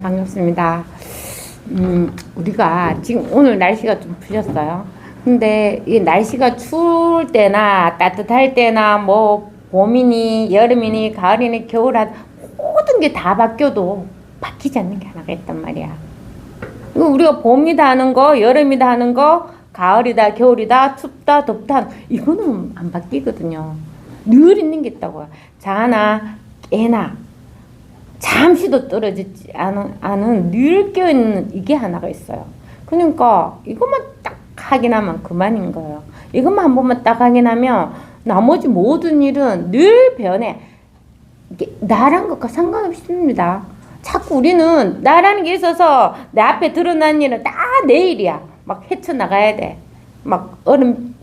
반갑습니다. 우리가 지금 오늘 날씨가 좀 풀렸어요. 근데 이 날씨가 추울 때나 따뜻할 때나 뭐 봄이니 여름이니 가을이니 겨울이니 모든 게 다 바뀌어도 바뀌지 않는 게 하나가 있단 말이야. 이거 우리가 봄이다 하는 거, 여름이다 하는 거, 가을이다, 겨울이다, 춥다, 덥다, 이거는 안 바뀌거든요. 늘 있는 게 있다고요. 자나 깨나 잠시도 떨어지지 않은 늘 껴있는 이게 하나가 있어요. 그러니까 이것만 딱 확인하면 그만인 거예요. 이것만 한 번만 딱 확인하면 나머지 모든 일은 늘 변해. 이게 나란 것과 상관없습니다. 자꾸 우리는 나라는 게 있어서 내 앞에 드러난 일은 다 내 일이야. 막 헤쳐나가야 돼. 막 얼음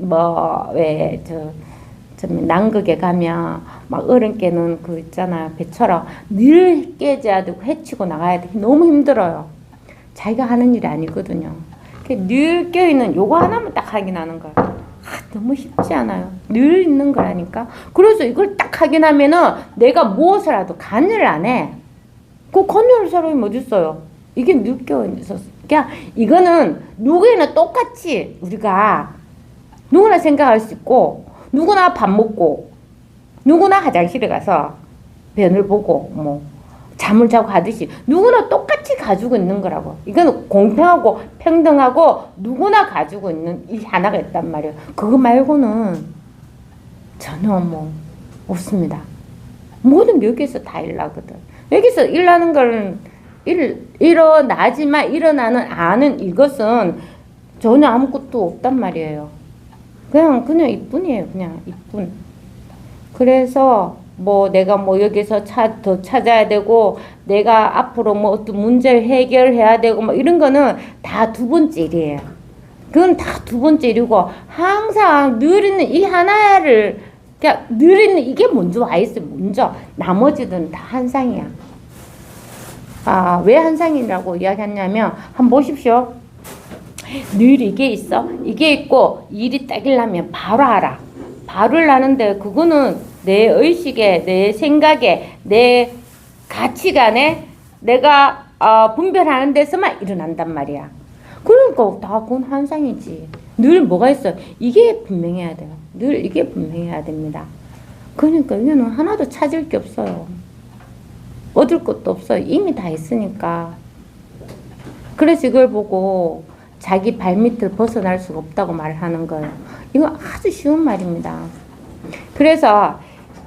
남극에 가면 막 얼음 깨는 그 있잖아요. 배처럼 늘 깨져야 되고 헤치고 나가야 돼. 너무 힘들어요. 자기가 하는 일이 아니거든요. 늘 껴있는 요거 하나만 딱 확인하는 거예요. 너무 쉽지 않아요. 늘 있는 거라니까. 그래서 이걸 딱 확인하면은 내가 무엇을 간여를 안 해. 그 간여할 사람이 어딨어요. 이게 늘 껴있어서. 그냥 이거는 누구에나 똑같이 우리가 누구나 생각할 수 있고 누구나 밥 먹고 누구나 화장실에 가서 변을 보고 뭐 잠을 자고 하듯이 누구나 똑같이 가지고 있는 거라고. 이건 공평하고 평등하고 누구나 가지고 있는 이 하나가 있단 말이에요. 그거 말고는 전혀 뭐 없습니다. 모든 게 여기서 다 일어나거든. 여기서 일어나는 걸 일어나지만 일어나는 아는 이것은 전혀 아무것도 없단 말이에요. 그냥 이뿐이에요. 그냥 이뿐. 그래서 뭐 내가 뭐 여기서 더 찾아야 되고 내가 앞으로 뭐 어떤 문제를 해결해야 되고 뭐 이런 거는 다 두 번째 일이에요. 그건 다 두 번째 일이고 항상 늘 있는 이 하나를 그냥 늘 있는 이게 먼저 와 있어요. 먼저. 나머지는 다 한상이야. 왜 한상이라고 이야기하냐면 한번 보십시오. 늘 이게 있어. 이게 있고 일이 딱일라면 바로 알아. 바로 나는데 그거는 내 의식에, 내 생각에, 내 가치관에 내가 분별하는 데서만 일어난단 말이야. 그러니까 다 그건 환상이지. 늘 뭐가 있어. 이게 분명해야 돼요. 늘 이게 분명해야 됩니다. 그러니까 이거는 하나도 찾을 게 없어요. 얻을 것도 없어요. 이미 다 있으니까. 그래서 이걸 보고 자기 발밑을 벗어날 수가 없다고 말하는 거예요. 이거 아주 쉬운 말입니다. 그래서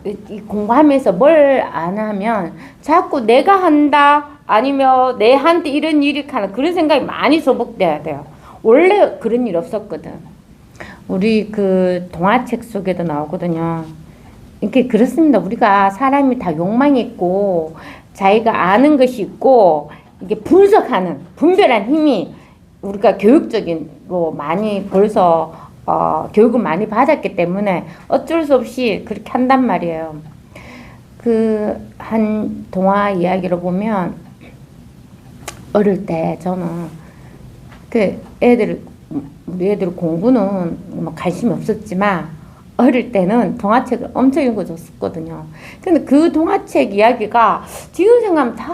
이 공부하면서 뭘 안 하면 자꾸 내가 한다 아니면 내한테 이런 일이 가는 그런 생각이 많이 소복돼야 돼요. 원래 그런 일 없었거든. 우리 그 동화책 속에도 나오거든요. 이렇게 그렇습니다. 우리가 사람이 다 욕망이 있고 자기가 아는 것이 있고 이게 분석하는 분별한 힘이 우리가 교육적으로 많이 벌써 교육을 많이 받았기 때문에 어쩔 수 없이 그렇게 한단 말이에요. 그 한 동화 이야기를 보면 어릴 때 저는 그 우리 애들 공부는 뭐 관심이 없었지만 어릴 때는 동화책을 엄청 읽어줬었거든요. 근데 그 동화책 이야기가 지금 생각하면 다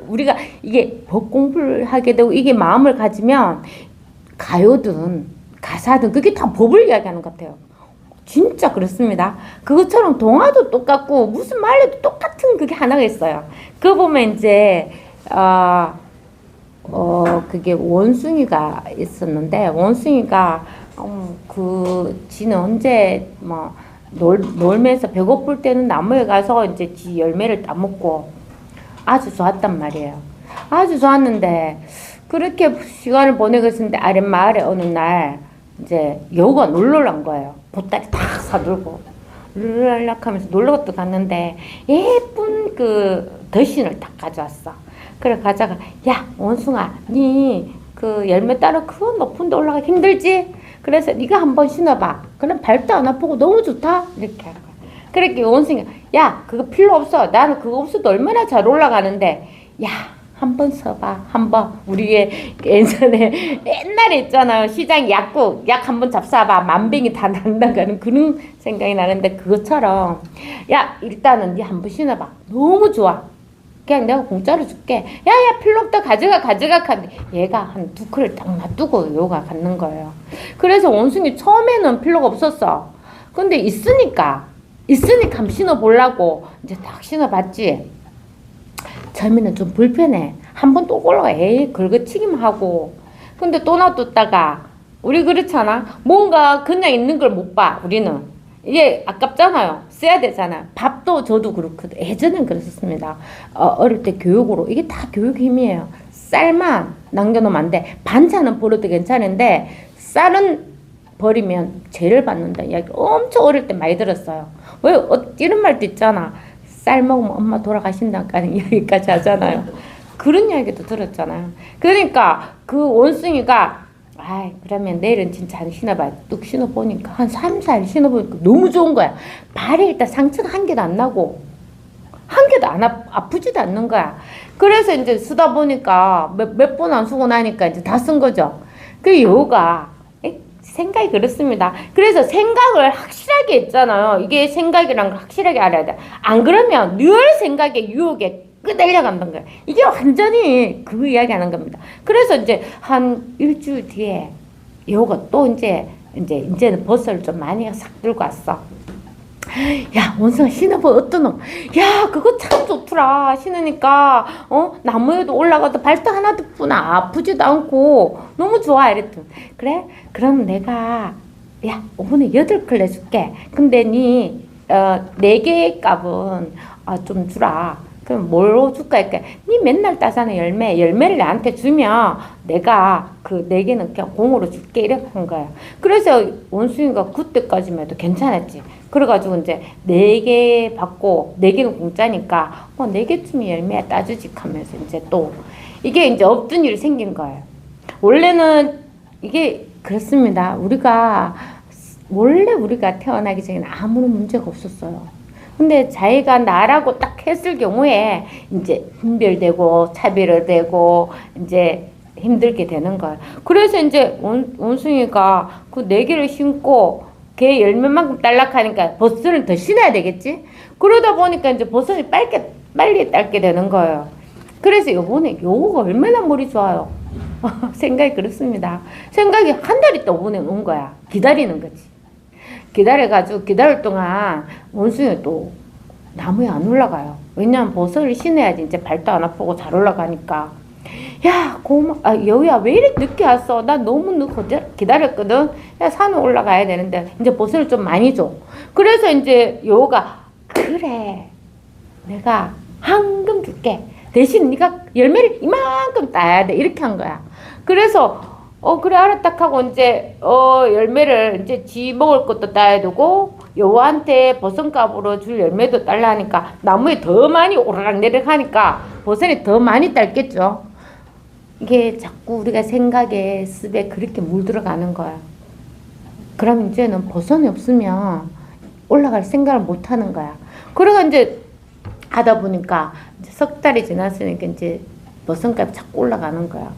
우리가 이게 법 공부를 하게 되고 이게 마음을 가지면 가요든 가사든 그게 다 법을 이야기하는 것 같아요. 진짜 그렇습니다. 그것처럼 동화도 똑같고 무슨 말해도 똑같은 그게 하나가 있어요. 그거 보면 이제 그게 원숭이가 있었는데 원숭이가 지는 언제 뭐 놀면서 배고플 때는 나무에 가서 이제 지 열매를 따먹고 아주 좋았단 말이에요. 아주 좋았는데 그렇게 시간을 보내고 있었는데 아랫마을에 어느 날 이제 여우가 놀러 간 거예요. 보따리 탁 사들고 르르락 하면서 놀러 갔는데 예쁜 그 더신을 딱 가져왔어. 그래 가자가 야 원숭아 니 그 열매 따러 그 높은 데 올라가기 힘들지? 그래서 네가 한번 신어봐. 그럼 발도 안 아프고 너무 좋다. 이렇게 한 거야. 그렇게 원숭이 야 그거 필요 없어. 나는 그거 없어도 얼마나 잘 올라가는데 야 한번 써봐. 한번 우리 옛날에 있잖아요. 시장 약 한번 잡숴봐. 만병이 다 난다는 그런 생각이 나는데 그것처럼 야 일단은 네 한번 신어봐. 너무 좋아. 그냥 내가 공짜로 줄게. 야야 필요 없다 가져가 하는데 얘가 한 2큰을 딱 놔두고 요가 갖는 거예요. 그래서 원숭이 처음에는 필요가 없었어. 근데 있으니까 한번 신어보려고 이제 딱 신어봤지. 처음에는 좀 불편해. 한 번 또 올라가. 에이 긁어치기만 하고. 근데 또 놔뒀다가 우리 그렇잖아. 뭔가 그냥 있는 걸 못 봐. 우리는 이게 아깝잖아요. 써야 되잖아. 밥도 저도 그렇거든. 예전엔 그랬었습니다. 어릴 때 교육으로 이게 다 교육 힘이에요. 쌀만 남겨놓으면 안 돼. 반찬은 버려도 괜찮은데 쌀은 버리면 죄를 받는다 이야기 엄청 어릴 때 많이 들었어요. 왜 이런 말도 있잖아. 쌀 먹으면 엄마 돌아가신다는 이야기까지 하잖아요. 그런 이야기도 들었잖아요. 그러니까 그 원숭이가 그러면 내일은 진짜 안 신어봐. 뚝 신어보니까 한 3, 4일 신어보니까 너무 좋은 거야. 발에 일단 상처가 한 개도 안 나고 한 개도 안 아프지도 않는 거야. 그래서 이제 쓰다 보니까 몇 번 안 쓰고 나니까 이제 다 쓴 거죠. 그 요가 생각이 그렇습니다. 그래서 생각을 확실하게 했잖아요. 이게 생각이란 걸 확실하게 알아야 돼. 안 그러면 늘 생각의 유혹에 끄달려간다는 거예요. 이게 완전히 그 이야기 하는 겁니다. 그래서 이제 한 일주일 뒤에 요거 또 이제는 버섯을 좀 많이 싹 들고 왔어. 야 원숭아 신어봐. 어떤 놈? 야 그거 참 좋더라. 신으니까 나무에도 올라가도 발도 하나도 뿌나 아프지도 않고 너무 좋아. 이랬더니 그래? 그럼 내가 야 오늘 8클 내줄게. 근데 니 4개의 값은 좀 주라. 그럼 뭘로 줄까? 그러니까 니 맨날 따사는 열매를 나한테 주면 내가 그 4개는 그냥 공으로 줄게. 이렇게 한 거야. 그래서 원숭이가 그때까지만 해도 괜찮았지. 그래가지고 이제 4개 받고 4개는 공짜니까 4개쯤이 열매야 따주지 하면서 이제 또 이게 이제 없던 일이 생긴 거예요. 원래는 이게 그렇습니다. 원래 우리가 태어나기 전에는 아무런 문제가 없었어요. 근데 자기가 나라고 딱 했을 경우에 이제 분별되고 차별되고 이제 힘들게 되는 거예요. 그래서 이제 원숭이가 그 4개를 신고 걔 열매만큼 딸락하니까 버섯을 더 신어야 되겠지? 그러다 보니까 이제 버섯이 빨리 딸게 되는 거예요. 그래서 요번에 요거가 얼마나 머리 좋아요. 생각이 그렇습니다. 생각이 한 달 있다 요번에 온 거야. 기다리는 거지. 기다려가지고 기다릴 동안 원숭이가 또 나무에 안 올라가요. 왜냐면 버섯을 신어야지 이제 발도 안 아프고 잘 올라가니까. 야 여우야 왜 이렇게 늦게 왔어? 나 너무 늦게 기다렸거든. 야 산에 올라가야 되는데 이제 버섯을 좀 많이 줘. 그래서 이제 여우가 그래 내가 황금 줄게. 대신 네가 열매를 이만큼 따야 돼. 이렇게 한 거야. 그래서 그래 알았다 하고 이제 열매를 이제 지 먹을 것도 따야 되고 여우한테 버섯값으로 줄 열매도 딸라 하니까 나무에 더 많이 오르락내리락 하니까 버섯이 더 많이 딸겠죠. 이게 자꾸 우리가 생각에 습에 그렇게 물들어가는 거야. 그럼 이제는 버섯이 없으면 올라갈 생각을 못 하는 거야. 그러고 이제 하다 보니까 이제 석 달이 지났으니까 이제 버섯값이 자꾸 올라가는 거야.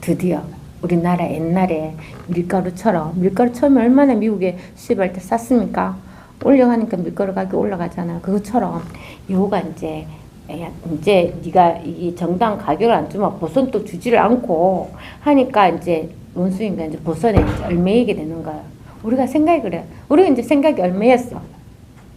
드디어. 우리나라 옛날에 밀가루 처음에 얼마나 미국에 수입할 때 쌌습니까? 올려가니까 밀가루 가격이 올라가잖아. 그것처럼 요가 이제 네가 이 정당 가격을 안 주면 버섯도 주지를 않고 하니까 이제 원숭이가 이제 버섯에 이제 얼매이게 되는 거야. 우리가 생각이 그래. 우리가 이제 생각이 얼매였어.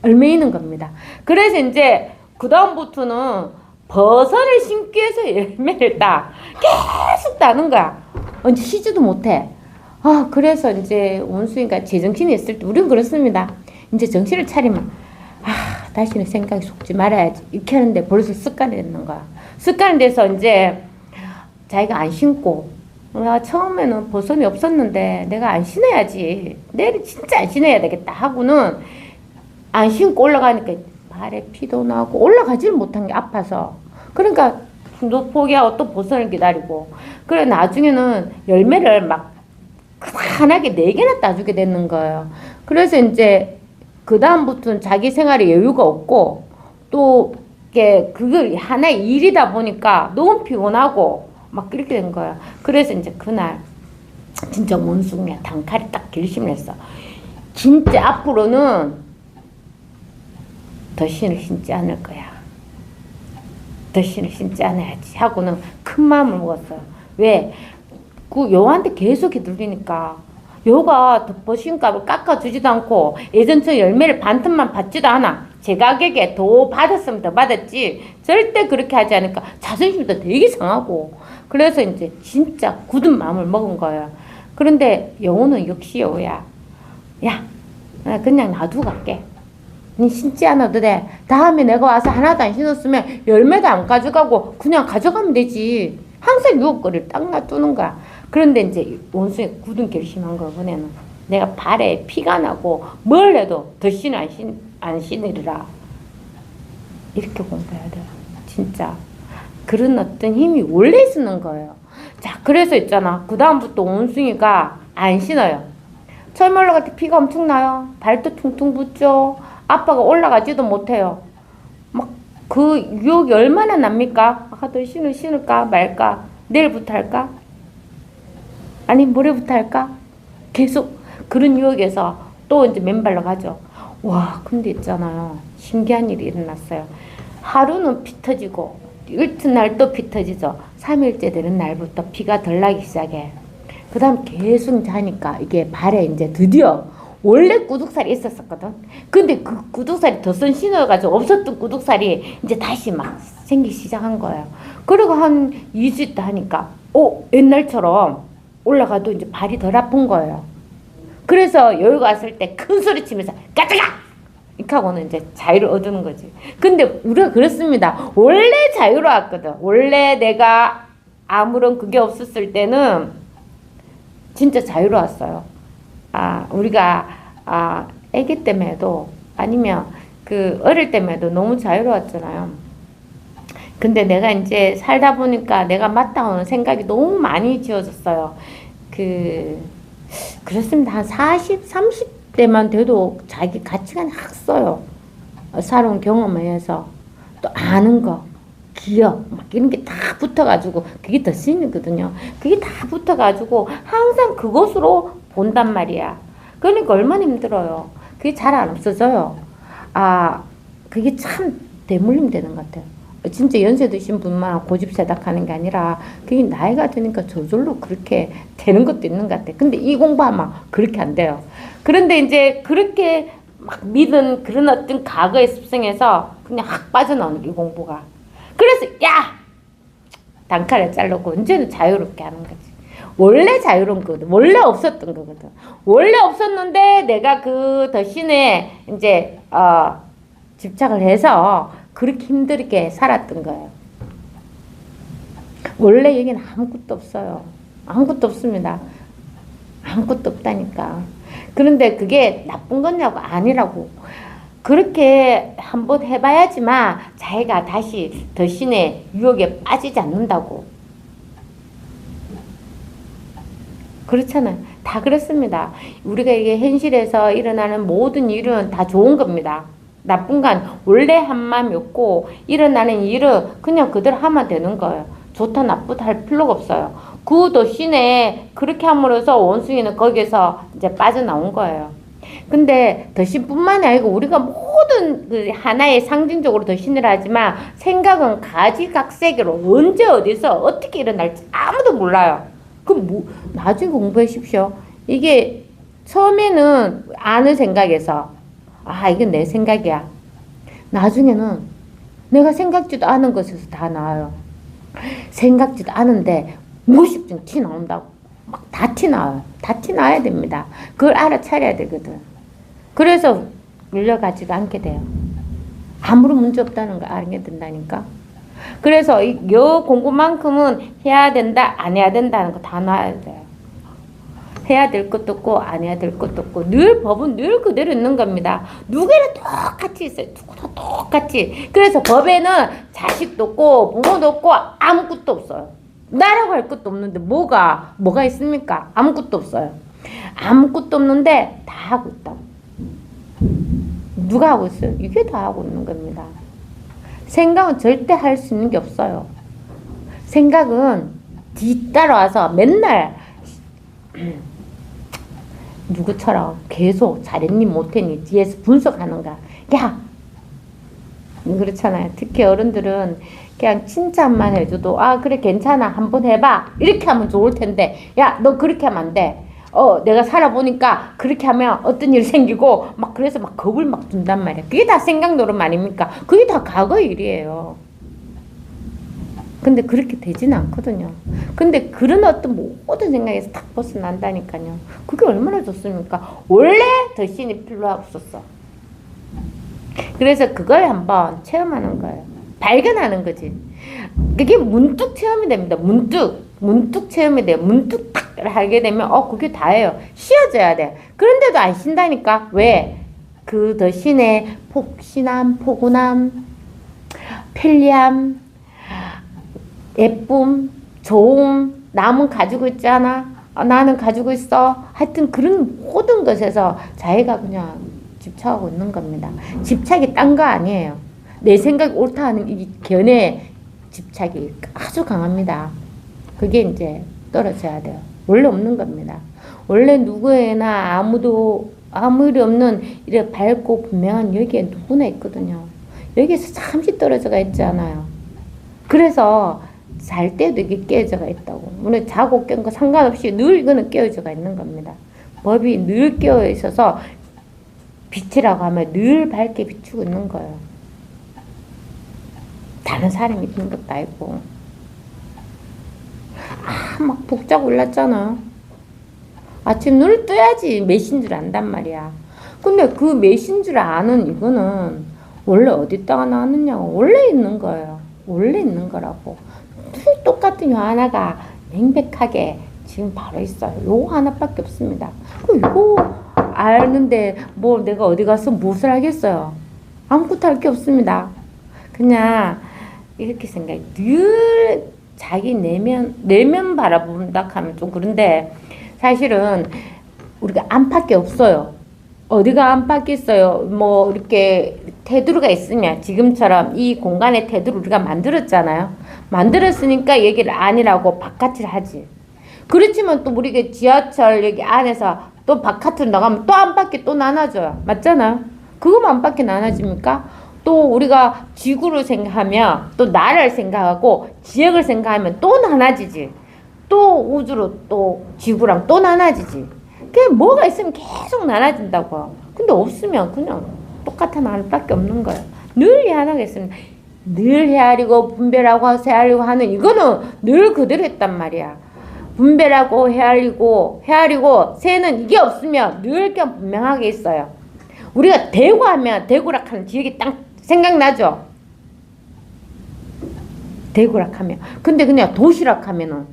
얼매이는 겁니다. 그래서 이제 그 다음부터는 버섯을 심기 위해서 열매를 계속 따는 거야. 언제 쉬지도 못해. 그래서 이제 원숭이가 제정신이 있을 때, 우리는 그렇습니다. 이제 정신을 차리면, 다시는 생각이 속지 말아야지. 이렇게 하는데 벌써 습관이 되는 거야. 습관이 돼서 이제 자기가 안 신고, 처음에는 버섯이 없었는데 내가 안 신어야지. 내일 진짜 안 신어야 되겠다 하고는 안 신고 올라가니까 발에 피도 나고 올라가지를 못한 게 아파서. 그러니까 너 포기하고 또 버섯을 기다리고. 그래 나중에는 열매를 막 크다하게 4개나 따주게 되는 거예요. 그래서 이제 그 다음부터는 자기 생활에 여유가 없고 또 그걸 하나의 일이다 보니까 너무 피곤하고 막 그렇게 된 거야. 그래서 이제 그날 진짜 원숭이야 단칼에 딱 결심을 했어. 진짜 앞으로는 더 신을 신지 않을 거야. 더 신을 신지 않아야지 하고는 큰 마음을 먹었어요. 왜? 그 여우한테 계속 휘둘리니까 여우가 덮어신값을 깎아주지도 않고 예전처럼 열매를 반틈만 받지도 않아. 제 가격에 더 받았으면 더 받았지 절대 그렇게 하지 않으니까 자존심도 되게 상하고 그래서 이제 진짜 굳은 마음을 먹은 거예요. 그런데 여우는 역시 여우야. 야, 나 그냥 놔두고 갈게. 니 신지 않아도 돼. 다음에 내가 와서 하나도 안 신었으면 열매도 안 가져가고 그냥 가져가면 되지. 항상 유혹거리를 딱 놔두는 거야. 그런데 이제 원숭이 굳은 결심한 거 이번에는 내가 발에 피가 나고 뭘 해도 더씨는 안 신으리라. 이렇게 공부해야 돼요. 진짜. 그런 어떤 힘이 원래 있는 거예요. 자, 그래서 있잖아. 그 다음부터 원숭이가 안 신어요. 처음에 올라갈 때 피가 엄청 나요. 발도 퉁퉁 붓죠. 아빠가 올라가지도 못해요. 막 그 유혹이 얼마나 납니까? 아, 더 신을까 말까? 내일부터 할까? 아니 모레부터 할까? 계속 그런 유혹에서 또 이제 맨발로 가죠. 와, 근데 있잖아요. 신기한 일이 일어났어요. 하루는 피 터지고 이튿날 또 피 터지죠. 3일째 되는 날부터 피가 덜 나기 시작해. 그 다음 계속 자니까 이게 발에 이제 드디어 원래 구둑살이 있었거든. 근데 그 구둑살이 덧선 신어가지고 없었던 구둑살이 이제 다시 막 생기기 시작한 거예요. 그리고 한 2주 있다 하니까 옛날처럼 올라가도 이제 발이 덜 아픈 거예요. 그래서 여유가 왔을 때 큰 소리 치면서 가져가! 이렇게 하고는 이제 자유를 얻는 거지. 근데 우리가 그렇습니다. 원래 자유로웠거든. 원래 내가 아무런 그게 없었을 때는 진짜 자유로웠어요. 우리가 아기 때문에도 아니면 그 어릴 때문에도 너무 자유로웠잖아요. 근데 내가 이제 살다 보니까 내가 맞다고는 생각이 너무 많이 지어졌어요. 그렇습니다. 한 40, 30대만 돼도 자기 가치관이 확 써요. 살아온 경험에 의해서. 또 아는 거, 기억, 막 이런 게 다 붙어가지고, 그게 더 신이거든요. 그게 다 붙어가지고, 항상 그것으로 본단 말이야. 그러니까 얼마나 힘들어요. 그게 잘 안 없어져요. 그게 참 대물림 되는 것 같아요. 진짜 연세 드신 분만 고집세닥 하는 게 아니라 그게 나이가 드니까 저절로 그렇게 되는 것도 있는 것 같아. 근데 이 공부하면 그렇게 안 돼요. 그런데 이제 그렇게 막 믿은 그런 어떤 과거의 습성에서 그냥 확 빠져나오는 이 공부가. 그래서 야! 단칼에 자르고 이제는 자유롭게 하는 거지. 원래 자유로운 거거든. 원래 없었던 거거든. 원래 없었는데 내가 그 더신에 이제 집착을 해서 그렇게 힘들게 살았던 거예요. 원래 여기는 아무것도 없어요. 아무것도 없습니다. 아무것도 없다니까. 그런데 그게 나쁜 거냐고 아니라고. 그렇게 한번 해봐야지만 자기가 다시 더신의 유혹에 빠지지 않는다고. 그렇잖아요. 다 그렇습니다. 우리가 이게 현실에서 일어나는 모든 일은 다 좋은 겁니다. 나쁜 건 원래 한 마음이 없고 일어나는 일은 그냥 그대로 하면 되는 거예요. 좋다 나쁘다 할 필요가 없어요. 그 더신에 그렇게 함으로써 원숭이는 거기에서 이제 빠져나온 거예요. 근데 더신뿐만이 아니고 우리가 모든 그 하나의 상징적으로 더신을 하지만 생각은 가지각색으로 언제 어디서 어떻게 일어날지 아무도 몰라요. 그럼 나중에 공부하십시오. 이게 처음에는 아는 생각에서 이건 내 생각이야. 나중에는 내가 생각지도 않은 것에서 다 나와요. 생각지도 않은데 무의식중 티 나온다고. 막 다 티 나와요. 다 티 나야 됩니다. 그걸 알아차려야 되거든. 그래서 물려가지가 않게 돼요. 아무런 문제 없다는 걸 알게 된다니까. 그래서 이 공부만큼은 해야 된다, 안 해야 된다는 거 다 놔야 돼요. 해야 될 것도 없고 안 해야 될 것도 없고 늘 법은 늘 그대로 있는 겁니다. 누구나 똑같이 있어요. 누구나 똑같이. 그래서 법에는 자식도 없고 부모도 없고 아무것도 없어요. 나라고 할 것도 없는데 뭐가 있습니까? 아무것도 없어요. 아무것도 없는데 다 하고 있다고. 누가 하고 있어요? 이게 다 하고 있는 겁니다. 생각은 절대 할 수 있는 게 없어요. 생각은 뒤따라와서 맨날 누구처럼 계속 잘했니 못했니 뒤에서 분석하는가. 야! 그렇잖아요. 특히 어른들은 그냥 칭찬만 해줘도 아 그래 괜찮아 한번 해봐 이렇게 하면 좋을 텐데 야 너 그렇게 하면 안 돼. 내가 살아보니까 그렇게 하면 어떤 일이 생기고 막 그래서 막 겁을 막 준단 말이야. 그게 다 생각 노름 아닙니까? 그게 다 과거 일이에요. 근데 그렇게 되지는 않거든요. 근데 그런 어떤 모든 생각에서 딱 벗어난다니까요. 그게 얼마나 좋습니까? 원래 더 신이 필요 없었어. 그래서 그걸 한번 체험하는 거예요. 발견하는 거지. 그게 문득 체험이 됩니다. 문득 체험이 돼요. 문득 딱 하게 되면 그게 다예요. 쉬어져야 돼. 그런데도 안 쉰다니까. 왜? 그 더 신의 폭신함, 포근함, 편리함, 예쁨, 좋음, 남은 가지고 있지 않아? 나는 가지고 있어. 하여튼 그런 모든 것에서 자기가 그냥 집착하고 있는 겁니다. 집착이 딴 거 아니에요. 내 생각이 옳다 하는 이 견해 집착이 아주 강합니다. 그게 이제 떨어져야 돼요. 원래 없는 겁니다. 원래 누구에나 아무 일이 없는 이렇게 밝고 분명한 여기에 누구나 있거든요. 여기에서 잠시 떨어져가 있지 않아요. 그래서 잘 때도 이게 깨어져가 있다고. 오늘 자고 깬 거 상관없이 늘 이거는 깨어져가 있는 겁니다. 법이 늘 깨어 있어서 빛이라고 하면 늘 밝게 비추고 있는 거예요. 다른 사람이 있는 것도 아니고. 막 복작 올랐잖아. 아침 눈을 떠야지 몇인 줄 안단 말이야. 근데 그 몇인 줄 아는 이거는 원래 어디다가 나왔느냐고. 원래 있는 거예요. 원래 있는 거라고. 똑같은 요 하나가 명백하게 지금 바로 있어요. 요거 하나밖에 없습니다. 이거 아는데 뭐 내가 어디 가서 무엇을 하겠어요? 아무것도 할 게 없습니다. 그냥 이렇게 생각해. 늘 자기 내면 바라본다 하면 좀 그런데 사실은 우리가 안팎이 없어요. 어디가 안팎이 있어요? 뭐 이렇게 테두리가 있으면 지금처럼 이 공간의 테두리 우리가 만들었잖아요. 만들었으니까 얘기를 아니라고 바깥을 하지. 그렇지만 또 우리가 지하철 여기 안에서 또 바깥으로 나가면 또 안팎이 또 나눠져요. 맞잖아요. 그거만 안팎이 나눠집니까? 또 우리가 지구를 생각하면 또 나라를 생각하고 지역을 생각하면 또 나눠지지. 또 우주로 또 지구랑 또 나눠지지. 그게 뭐가 있으면 계속 나눠진다고. 근데 없으면 그냥 똑같은 하나밖에 없는 거예요. 늘 이 하나가 있으면 늘 헤아리고 분별하고 헤아리고 하는 이거는 늘 그대로 했단 말이야. 분별하고 헤아리고 새는 이게 없으면 늘 그냥 분명하게 있어요. 우리가 대구 하면 대구락 하는 지역이 딱 생각나죠? 대구락 하면. 근데 그냥 도시락 하면은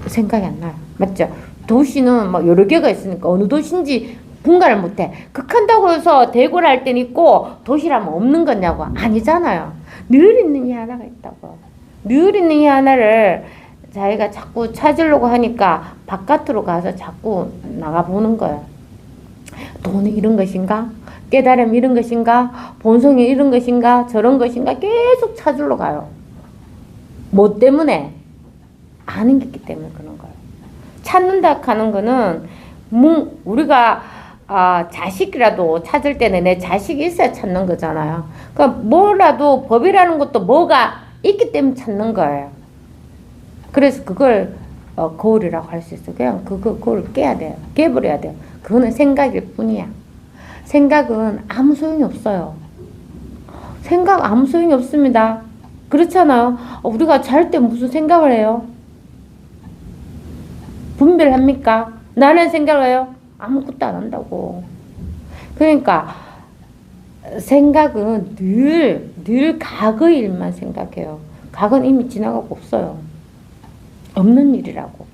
생각이 안 나요. 맞죠? 도시는 뭐 여러 개가 있으니까 어느 도시인지 분간을 못해. 극한다고 해서 대구를 할 때는 있고 도시라면 없는 거냐고. 아니잖아요. 늘 있는 이 하나가 있다고. 늘 있는 이 하나를 자기가 자꾸 찾으려고 하니까 바깥으로 가서 자꾸 나가보는 거예요. 돈이 이런 것인가? 깨달음이 이런 것인가? 본성이 이런 것인가? 저런 것인가? 계속 찾으러 가요. 뭐 때문에? 아는 게 있기 때문에 그런 거예요. 찾는다 하는 거는 우리가 자식이라도 찾을 때는 내 자식이 있어야 찾는 거잖아요. 그러니까 뭐라도 법이라는 것도 뭐가 있기 때문에 찾는 거예요. 그래서 그걸 거울이라고 할 수 있어요. 그냥 그걸 깨야 돼요. 깨버려야 돼요. 그거는 생각일 뿐이야. 생각은 아무 소용이 없어요. 생각 아무 소용이 없습니다. 그렇잖아요. 우리가 잘 때 무슨 생각을 해요? 분별합니까? 나는 생각을 해요? 아무것도 안 한다고. 그러니까 생각은 늘 과거의 일만 생각해요. 과거는 이미 지나가고 없어요. 없는 일이라고.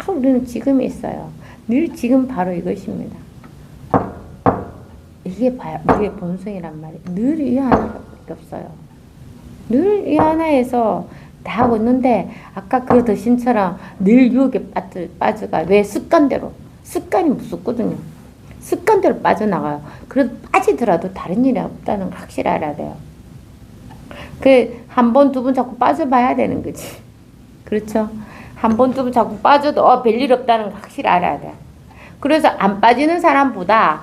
우리는 지금에 있어요. 늘 지금 바로 이것입니다. 이게 우리의 본성이란 말이에요. 늘 이 하나밖에 없어요. 늘 이 하나에서 다 하고 있는데 아까 그 더신처럼 늘 유혹에 빠져가. 왜? 습관이 무섭거든요. 습관대로 빠져나가요. 그래도 빠지더라도 다른 일이 없다는 걸 확실히 알아야 돼요. 한 번, 두 번 자꾸 빠져봐야 되는 거지. 그렇죠? 한 번, 두 번 자꾸 빠져도 별일 없다는 걸 확실히 알아야 돼요. 그래서 안 빠지는 사람보다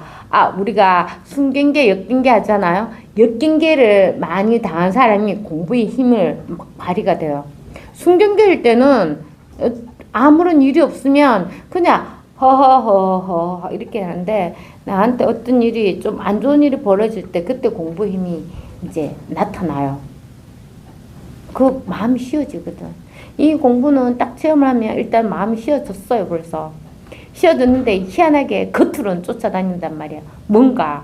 우리가 순경계, 역경계 하잖아요. 역경계를 많이 당한 사람이 공부의 힘을 막 발휘가 돼요. 순경계일 때는 아무런 일이 없으면 그냥 허허허허 이렇게 하는데, 나한테 어떤 일이 좀 안 좋은 일이 벌어질 때 그때 공부 힘이 이제 나타나요. 그 마음이 쉬워지거든. 이 공부는 딱 체험을 하면 일단 마음이 쉬워졌어요. 벌써 쉬워졌는데 희한하게 겉으로는 쫓아다닌단 말이야. 뭔가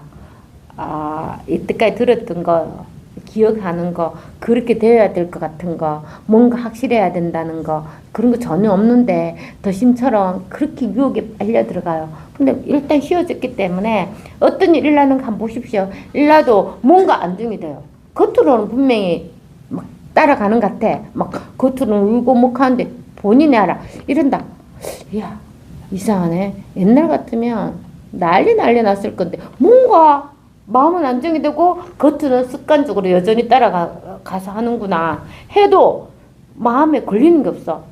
이때까지 들었던 거, 기억하는 거, 그렇게 되어야 될 것 같은 거, 뭔가 확실해야 된다는 거, 그런 거 전혀 없는데 더심처럼 그렇게 유혹에 빨려 들어가요. 근데 일단 쉬워졌기 때문에 어떤 일 일어나는 거 한번 보십시오. 일어나도 뭔가 안정이 돼요. 겉으로는 분명히 막 따라가는 것 같아. 막 겉으로는 울고 목하는데 본인이 알아. 이런다. 이야, 이상하네. 옛날 같으면 난리 났을 건데 뭔가 마음은 안정이 되고 겉으로는 습관적으로 여전히 따라가서 하는구나 해도 마음에 걸리는 게 없어.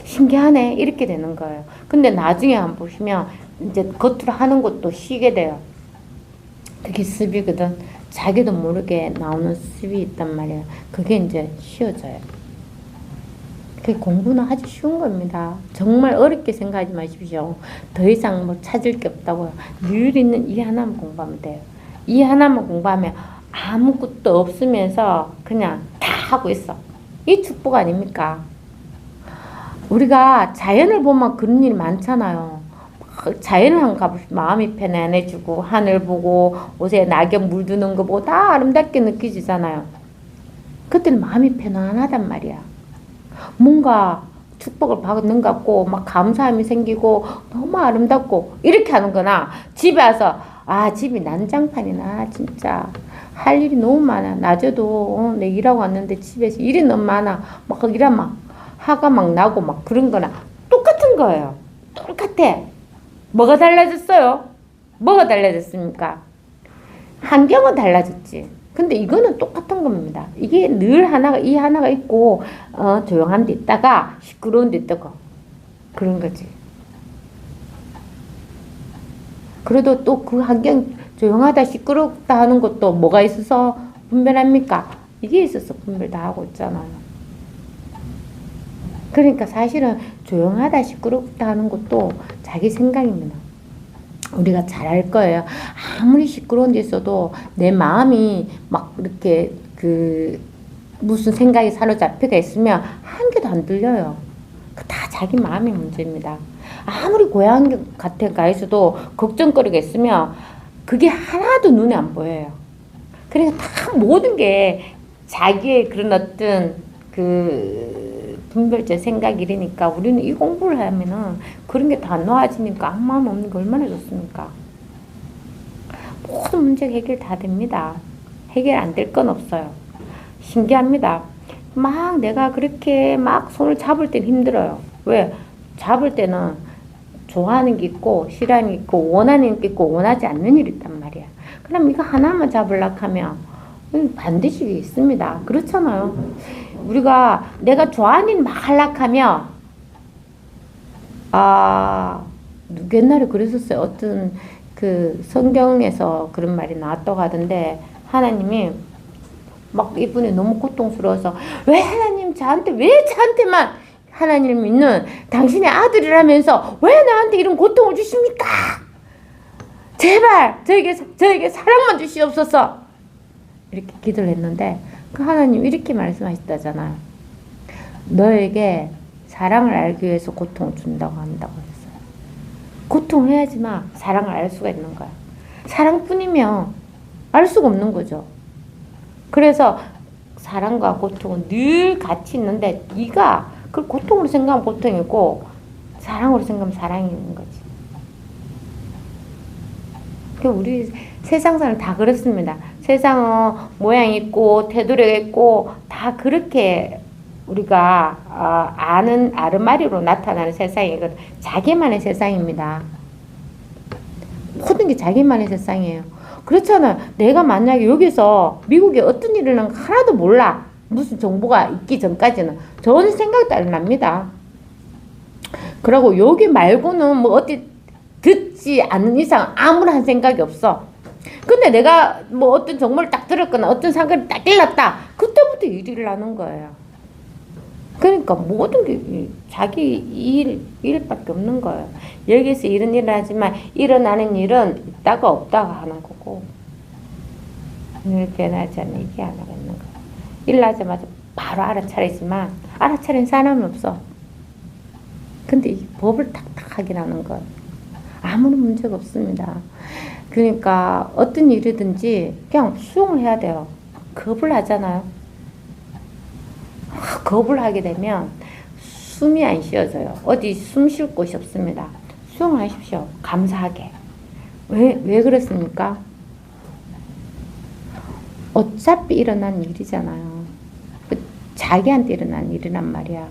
신기하네. 이렇게 되는 거예요. 근데 나중에 한번 보시면 이제 겉으로 하는 것도 쉬게 돼요. 그게 습이거든. 자기도 모르게 나오는 습이 있단 말이에요. 그게 이제 쉬워져요. 그게 공부는 아주 쉬운 겁니다. 정말 어렵게 생각하지 마십시오. 더 이상 뭐 찾을 게 없다고요. 늘 있는 이 하나만 공부하면 돼요. 이 하나만 공부하면 아무것도 없으면서 그냥 다 하고 있어. 이 축복 아닙니까? 우리가 자연을 보면 그런 일이 많잖아요. 자연을 한번 가보시면 마음이 편안해지고 하늘 보고 옷에 낙엽 물드는 거 보고 다 아름답게 느껴지잖아요. 그때는 마음이 편안하단 말이야. 뭔가 축복을 받는 것 같고 막 감사함이 생기고 너무 아름답고 이렇게 하는 거나, 집에 와서 집이 난장판이나 진짜 할 일이 너무 많아. 낮에도 내 일하고 왔는데 집에서 일이 너무 많아. 막 일하면 막 화가 막 나고 막 그런 거나 똑같은 거예요. 똑같아. 뭐가 달라졌어요? 뭐가 달라졌습니까? 환경은 달라졌지. 근데 이거는 똑같은 겁니다. 이게 늘 이 하나가 있고, 조용한 데 있다가 시끄러운 데 있다가 그런 거지. 그래도 또 그 환경 조용하다 시끄럽다 하는 것도 뭐가 있어서 분별합니까? 이게 있어서 분별 다 하고 있잖아요. 그러니까 사실은 조용하다 시끄럽다 하는 것도 자기 생각입니다. 우리가 잘 알 거예요. 아무리 시끄러운 데 있어도 내 마음이 막 이렇게 무슨 생각이 사로잡혀가 있으면 한 개도 안 들려요. 다 자기 마음의 문제입니다. 아무리 고향 같은 가 있어도 걱정거리가 있으면 그게 하나도 눈에 안 보여요. 그러니까 다 모든 게 자기의 그런 어떤 분별적 생각 이러니까 우리는 이 공부를 하면은 그런 게 다 놓아지니까 아무 마음 없는 게 얼마나 좋습니까? 모든 문제가 해결 다 됩니다. 해결 안 될 건 없어요. 신기합니다. 막 내가 그렇게 막 손을 잡을 땐 힘들어요. 왜? 잡을 때는 좋아하는 게 있고 싫어하는 게 있고 원하는 게 있고 원하지 않는 일이 있단 말이야. 그럼 이거 하나만 잡으려고 하면 반드시 있습니다. 그렇잖아요. 우리가 내가 좋아하는 일 막 하려고 하면 옛날에 그랬었어요. 어떤 성경에서 그런 말이 나왔다고 하던데, 하나님이 막 이분이 너무 고통스러워서 왜 저한테만 하나님 믿는 당신의 아들이라면서 왜 나한테 이런 고통을 주십니까? 제발 저에게 사랑만 주시옵소서. 이렇게 기도를 했는데 그 하나님 이렇게 말씀하셨다잖아요. 너에게 사랑을 알기 위해서 고통을 준다고 한다고 했어요. 고통해야지만 사랑을 알 수가 있는 거야. 사랑뿐이면 알 수가 없는 거죠. 그래서 사랑과 고통은 늘 같이 있는데 네가 그걸 고통으로 생각하면 고통이고 사랑으로 생각하면 사랑이 있는 거지. 우리 세상사는 다 그렇습니다. 세상은 모양이 있고 테두리가 있고 다 그렇게 우리가 아는 아르마리로 나타나는 세상이거든. 자기만의 세상입니다. 모든 게 자기만의 세상이에요. 그렇잖아요. 내가 만약에 여기서 미국에 어떤 일이 일어난 거 하나도 몰라. 무슨 정보가 있기 전까지는 전혀 생각도 안 납니다. 그리고 여기 말고는 뭐 어디 듣지 않는 이상 아무런 생각이 없어. 근데 내가 뭐 어떤 정보를 딱 들었거나 어떤 상관을 딱 일났다. 그때부터 일이 나는 거예요. 그러니까 모든 게 자기 일밖에 없는 거예요. 여기서 일은 일어나지만 일어나는 일은 있다가 없다가 하는 거고. 늘 변하지 않는 이게 하나가 있는 거예요. 일어나자마자 바로 알아차리지만 알아차린 사람은 없어. 근데 이 법을 탁탁 하긴 하는 거예요. 아무런 문제가 없습니다. 그러니까 어떤 일이든지 그냥 수용을 해야 돼요. 겁을 하잖아요. 겁을 하게 되면 숨이 안 쉬어져요. 어디 숨 쉴 곳이 없습니다. 수용을 하십시오. 감사하게. 왜 그렇습니까? 어차피 일어난 일이잖아요. 자기한테 일어난 일이란 말이야.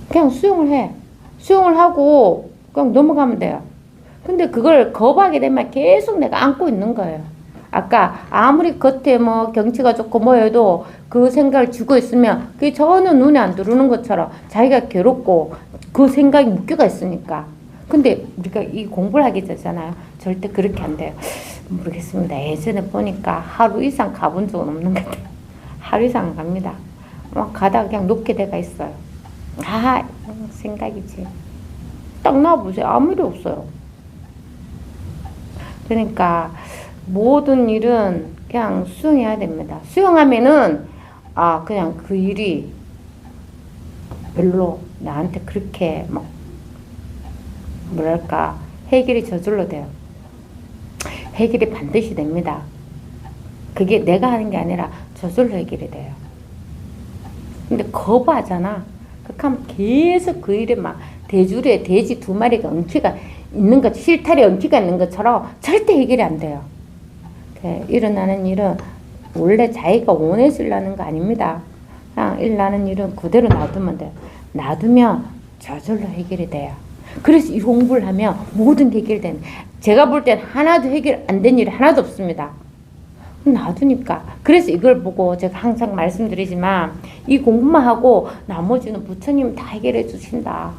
그냥 수용을 해. 수용을 하고 그냥 넘어가면 돼요. 근데 그걸 겁하게 되면 계속 내가 안고 있는 거예요. 아까 아무리 겉에 뭐 경치가 좋고 뭐여도 그 생각을 쥐고 있으면 그게 전혀 눈에 안 들어오는 것처럼 자기가 괴롭고 그 생각이 묶여가 있으니까. 근데 우리가 이 공부를 하게 되잖아요. 절대 그렇게 안 돼요. 모르겠습니다. 예전에 보니까 하루 이상 가본 적은 없는 것 같아요. 하루 이상 갑니다. 막 가다가 그냥 놓게 돼가 있어요. 아, 생각이지. 딱 나와보세요. 아무 일이 없어요. 그러니까 모든 일은 그냥 수용해야 됩니다. 수용하면은 그냥 그 일이 별로 나한테 그렇게 막 뭐랄까 해결이 저절로 돼요. 해결이 반드시 됩니다. 그게 내가 하는 게 아니라 저절로 해결이 돼요. 근데 거부하잖아. 그러면 계속 그 일에 막 대줄에 돼지 2마리가 엉키가 있는 것, 실타래 엉키가 있는 것처럼 절대 해결이 안 돼요. 일어나는 일은 원래 자기가 원해서 일어나는 거 아닙니다. 그냥 일어나는 일은 그대로 놔두면 돼요. 놔두면 저절로 해결이 돼요. 그래서 이 공부를 하면 모든 게 해결되는. 제가 볼 땐 하나도 해결 안 된 일이 하나도 없습니다. 놔두니까. 그래서 이걸 보고 제가 항상 말씀드리지만 이 공부만 하고 나머지는 부처님 다 해결해 주신다.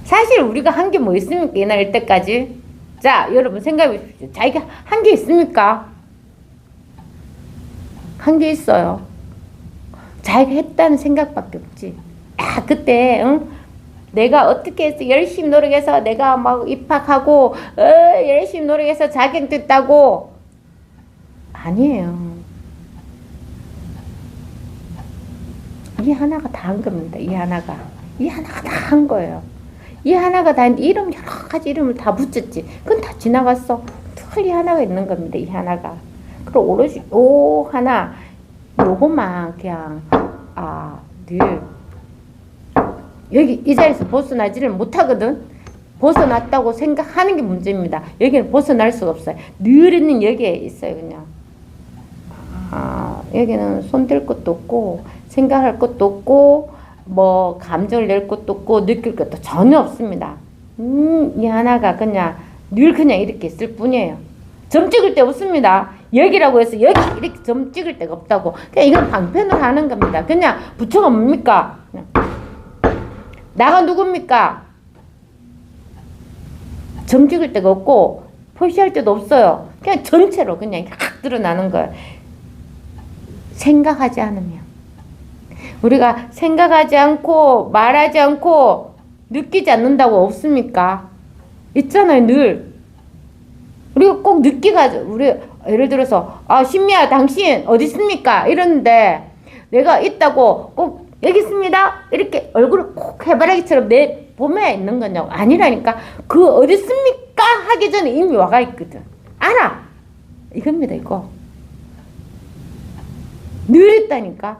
사실 우리가 한 게 뭐 있습니까? 옛날 이때까지. 자, 여러분 생각해 보십시오. 자기가 한 게 있습니까? 한 게 있어요. 자기가 했다는 생각밖에 없지. 그때 내가 어떻게 해서 열심히 노력해서 내가 막 입학하고 열심히 노력해서 자격됐다고. 아니에요. 이 하나가 다 한 겁니다. 이 하나가 다 한 거예요. 이 하나가 다 했는데 이름 여러 가지 이름을 다 붙였지. 그건 다 지나갔어. 특히 하나가 있는 겁니다. 이 하나가. 그리고 오롯이 하나 요것만 그냥 늘 여기 이 자리에서 벗어나지를 못하거든. 벗어났다고 생각하는 게 문제입니다. 여기는 벗어날 수가 없어요. 늘 있는 여기에 있어요. 그냥 여기는 손댈 것도 없고 생각할 것도 없고 뭐 감정을 낼 것도 없고 느낄 것도 전혀 없습니다. 이 하나가 그냥 늘 그냥 이렇게 있을 뿐이에요. 점 찍을 데 없습니다. 여기라고 해서 여기 이렇게 점 찍을 데가 없다고. 그냥 이건 방편으로 하는 겁니다. 그냥 부처가 뭡니까? 그냥. 나가 누굽니까? 점 찍을 데가 없고 표시할 데도 없어요. 그냥 전체로 그냥 확 드러나는 거예요. 생각하지 않으면. 우리가 생각하지 않고 말하지 않고 느끼지 않는다고 없습니까? 있잖아요. 늘. 우리가 꼭 느끼가지고 우리 예를 들어서 신미야 당신 어디 있습니까? 이러는데 내가 있다고 꼭 여기 있습니다. 이렇게 얼굴을 꼭 해바라기처럼 내 몸에 있는 거냐고. 아니라니까. 그 어디 있습니까? 하기 전에 이미 와가 있거든. 알아. 이겁니다. 이거. 늘 있다니까.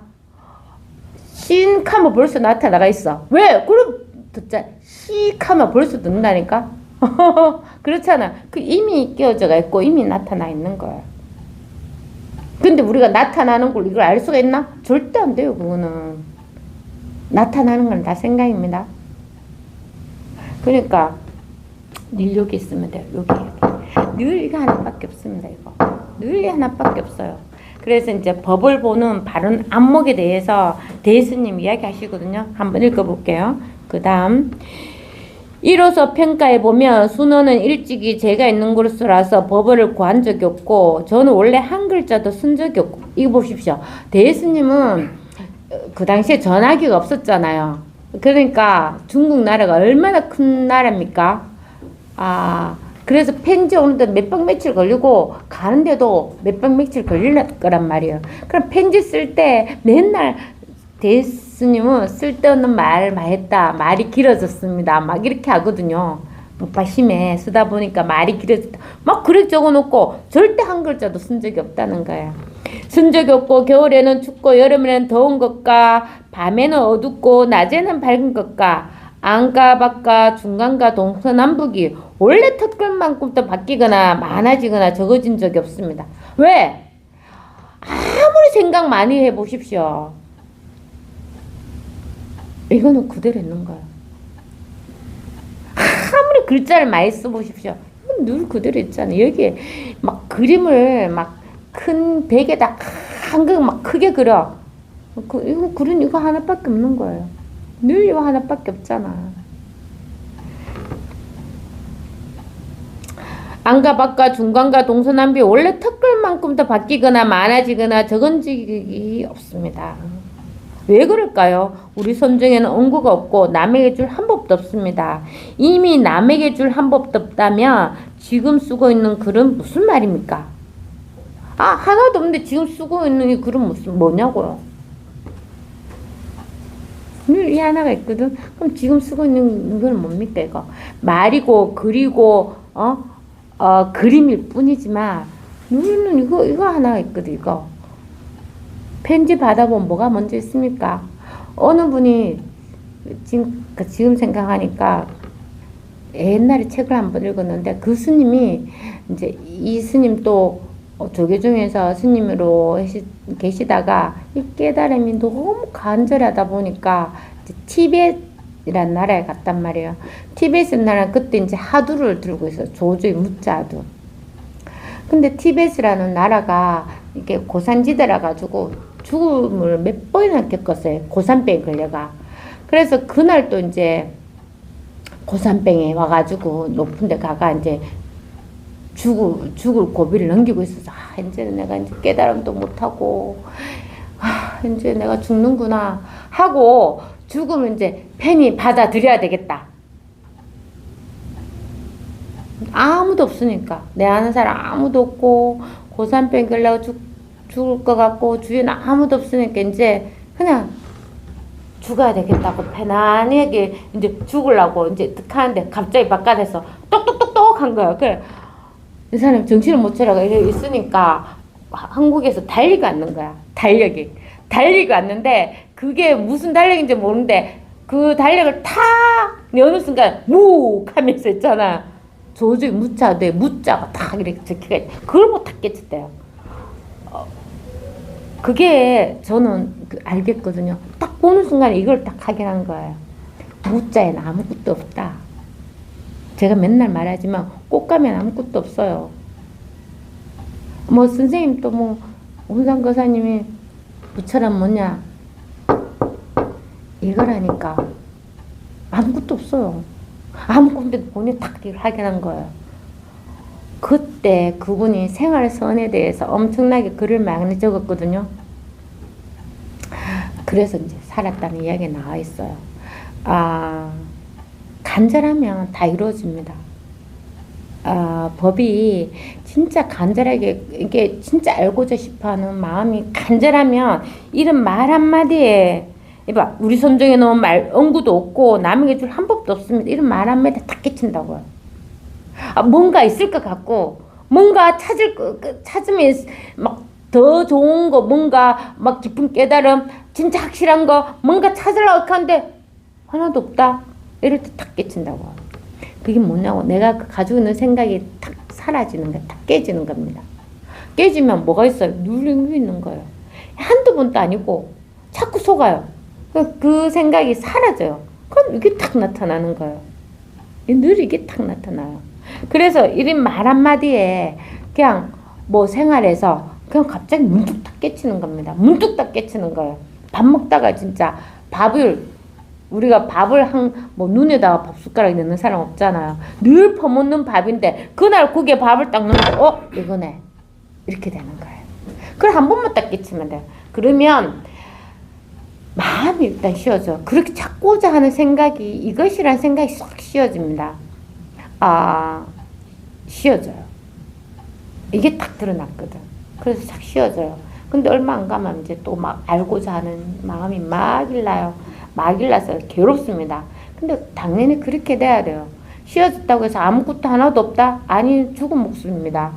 씬하면 벌써 나타나가 있어. 왜? 그럼 듣자. 씩하면 벌써 듣는다니까. 그렇잖아. 그 이미 끼어져가 있고 이미 나타나 있는 거야. 근데 우리가 나타나는 걸 이걸 알 수가 있나? 절대 안 돼요. 그거는. 나타나는 건 다 생각입니다. 그러니까 늘 여기 있으면 돼요. 여기. 늘 이거 하나밖에 없습니다. 이거. 늘 하나밖에 없어요. 그래서 이제 법을 보는 바른 안목에 대해서 대스님 이야기 하시거든요. 한번 읽어볼게요. 그 다음 이로써 평가해보면 순어는 일찍이 제가 있는 곳이라서 법어를 구한 적이 없고 저는 원래 한 글자도 쓴 적이 없고 이거 보십시오. 대예스님은 그 당시에 전화기가 없었잖아요. 그러니까 중국 나라가 얼마나 큰 나라입니까? 그래서 편지 오는데 몇 박 며칠 걸리고 가는데도 몇 박 며칠 걸릴 거란 말이에요. 그럼 편지 쓸 때 맨날 대스님은 쓸데없는 말 많이 했다. 말이 길어졌습니다. 막 이렇게 하거든요. 오빠 심해 쓰다 보니까 말이 길어졌다. 막 그렇게 적어놓고 절대 한 글자도 쓴 적이 없다는 거예요. 쓴 적이 없고 겨울에는 춥고 여름에는 더운 것과 밤에는 어둡고 낮에는 밝은 것과 안과 밖과 중간과 동서남북이 원래 턱걸만큼도 바뀌거나 많아지거나 적어진 적이 없습니다. 왜? 아무리 생각 많이 해보십시오. 이거는 그대로 있는 거예요. 아무리 글자를 많이 써보십시오. 이건 늘 그대로 있잖아요. 여기에 막 그림을 막 큰 벽에다 한 거 막 크게 그려. 이거 그린 이거 하나밖에 없는 거예요. 늘 이거 하나밖에 없잖아. 안과 밖과 중간과 동서남북이 원래 턱걸만큼 더 바뀌거나 많아지거나 적은 적이 없습니다. 왜 그럴까요? 우리 선정에는 언구가 없고 남에게 줄 한 법도 없습니다. 이미 남에게 줄 한 법도 없다면 지금 쓰고 있는 글은 무슨 말입니까? 하나도 없는데 지금 쓰고 있는 이 글은 뭐냐고요? 늘 이 하나가 있거든. 그럼 지금 쓰고 있는 이건 뭡니까 이거? 말이고 글이고 그림일 뿐이지만 누르는 이거 하나가 있거든. 이거 편지 받아보면 뭐가 먼저 있습니까? 어느 분이 지금 생각하니까 옛날에 책을 한번 읽었는데 그 스님이 이제 이 스님 또 조계종에서 스님으로 계시다가 이 깨달음이 너무 간절하다 보니까 티벳이라는 나라에 갔단 말이에요. 티벳이라는 나라는 그때 이제 하두를 들고 있어요. 조조의 무자두. 근데 티벳이라는 나라가 이게 고산지대라 가지고 죽음을 몇 번이나 겪었어요. 고산병에 걸려가. 그래서 그날 또 이제 고산병에 와가지고 높은 데 가가 이제 죽을 고비를 넘기고 있어서 이제는 내가 이제 깨달음도 못하고 이제 내가 죽는구나 하고 죽으면 이제 편히 받아들여야 되겠다. 아무도 없으니까 내 아는 사람 아무도 없고 고산병 걸려고 죽을 것 같고 주위에는 아무도 없으니까 이제 그냥 죽어야 되겠다고 편안하게 이제 죽으려고 이제 득하는데 갑자기 바깥에서 똑똑똑똑 한 거예요. 그래 이 사람 정신을 못 차려가 있으니까 한국에서 달리고 왔는 거야. 달리고 왔는데 그게 무슨 달력인지 모르는데 그 달력을 탁 여는 순간 묵 하면서 있잖아. 조조의 무자도에 무자가 딱 이렇게 적혀가 그걸 못 탔겠대요. 그게 저는 알겠거든요. 딱 보는 순간에 이걸 딱 확인한 거예요. 무자에는 아무것도 없다. 제가 맨날 말하지만 꽃가면 아무것도 없어요. 뭐 선생님 또 뭐 혼상거사님이 부처란 뭐냐 이거라니까 아무것도 없어요. 아무것도 본인이 딱 확인한 거예요. 그때 그분이 생활선에 대해서 엄청나게 글을 많이 적었거든요. 그래서 이제 살았다는 이야기가 나와 있어요. 간절하면 다 이루어집니다. 법이 진짜 간절하게 이게 진짜 알고자 싶어하는 마음이 간절하면 이런 말 한마디에 이봐 우리 선정에 놓은 말 언구도 없고 남에게 줄 한 법도 없습니다. 이런 말 한마디에 다 깨친다고요. 뭔가 있을 것 같고 뭔가 찾으면 막 더 좋은 거 뭔가 막 깊은 깨달음 진짜 확실한 거 뭔가 찾으려고 하는데 하나도 없다. 이럴 때 탁 깨친다고. 그게 뭐냐고 내가 가지고 있는 생각이 탁 사라지는 거야. 탁 깨지는 겁니다. 깨지면 뭐가 있어요? 누르고 있는 거예요. 한두 번도 아니고 자꾸 속아요. 그 생각이 사라져요. 그럼 이게 탁 나타나는 거예요. 늘 이게 탁 나타나요. 그래서 이런 말 한마디에 그냥 뭐 생활에서 그냥 갑자기 문득 딱 깨치는 겁니다. 문득 딱 깨치는 거예요. 밥 먹다가 진짜 밥을 우리가 밥을 눈에다가 밥 숟가락에 넣는 사람 없잖아요. 늘 퍼먹는 밥인데 그날 국에 밥을 딱 넣으면 이거네 이렇게 되는 거예요. 그걸 한 번만 딱 끼치면 돼요. 그러면 마음이 일단 쉬어져. 그렇게 찾고자 하는 생각이 이것이란 생각이 쏙 쉬어집니다. 쉬어져요. 이게 딱 드러났거든. 그래서 싹 쉬어져요. 근데 얼마 안 가면 이제 또 막 알고자 하는 마음이 막 일나요. 막 일나서 괴롭습니다. 근데 당연히 그렇게 돼야 돼요. 쉬어졌다고 해서 아무것도 하나도 없다? 아니, 죽은 목숨입니다.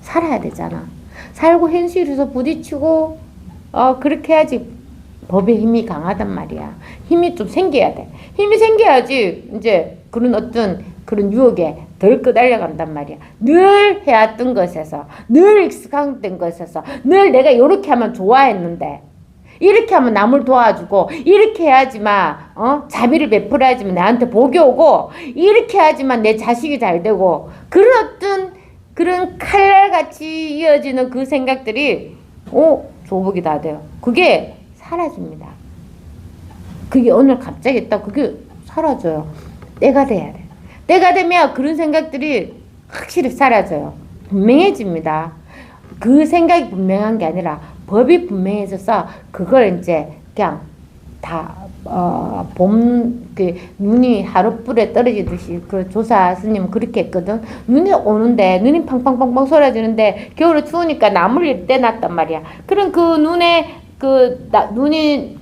살아야 되잖아. 살고 현실에서 부딪히고 그렇게 해야지 법의 힘이 강하단 말이야. 힘이 좀 생겨야 돼. 힘이 생겨야지 이제 그런 어떤 그런 유혹에 덜 끄달려간단 말이야. 늘 해왔던 것에서, 늘 익숙한 것에서, 늘 내가 이렇게 하면 좋아했는데, 이렇게 하면 남을 도와주고, 이렇게 해야지만 자비를 베풀어야지만 나한테 복이 오고, 이렇게 해야지만 내 자식이 잘 되고, 그런 어떤 그런 칼날같이 이어지는 그 생각들이 조복이 다 돼요. 그게 사라집니다. 그게 오늘 갑자기 딱 그게 사라져요. 때가 돼야 돼. 때가 되면 그런 생각들이 확실히 사라져요. 분명해집니다. 그 생각이 분명한 게 아니라 법이 분명해져서 그걸 이제 그냥 다 눈이 하룻불에 떨어지듯이 그 조사 스님은 그렇게 했거든. 눈이 오는데 눈이 팡팡팡팡 쏟아지는데 겨울에 추우니까 나무를 떼놨단 말이야. 그럼 그 눈에 눈이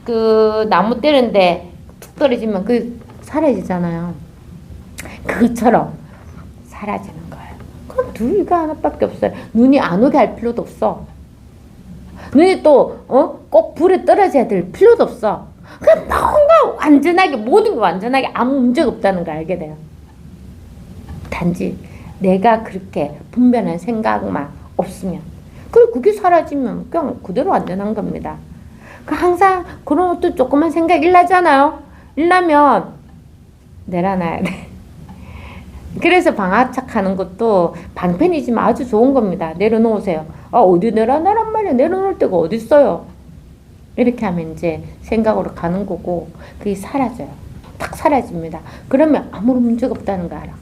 나무 떼는데 툭 떨어지면 사라지잖아요. 그것처럼 사라지는 거예요. 그럼 둘이가 하나밖에 없어요. 눈이 안 오게 할 필요도 없어. 눈이 또 꼭 불에 떨어져야 될 필요도 없어. 그냥 뭔가 완전하게 모든 게 완전하게 아무 문제가 없다는 걸 알게 돼요. 단지 내가 그렇게 분별한 생각만 없으면 그리고 그게 사라지면 그냥 그대로 완전한 겁니다. 항상 그런 어떤 조그만 생각 일나잖아요. 일나면 내려놔야 돼. 그래서 방아착하는 것도 방편이지만 아주 좋은 겁니다. 내려놓으세요. 어디 내려놔란 말이야. 내려놓을 데가 어디 있어요. 이렇게 하면 이제 생각으로 가는 거고 그게 사라져요. 탁 사라집니다. 그러면 아무런 문제가 없다는 거 알아.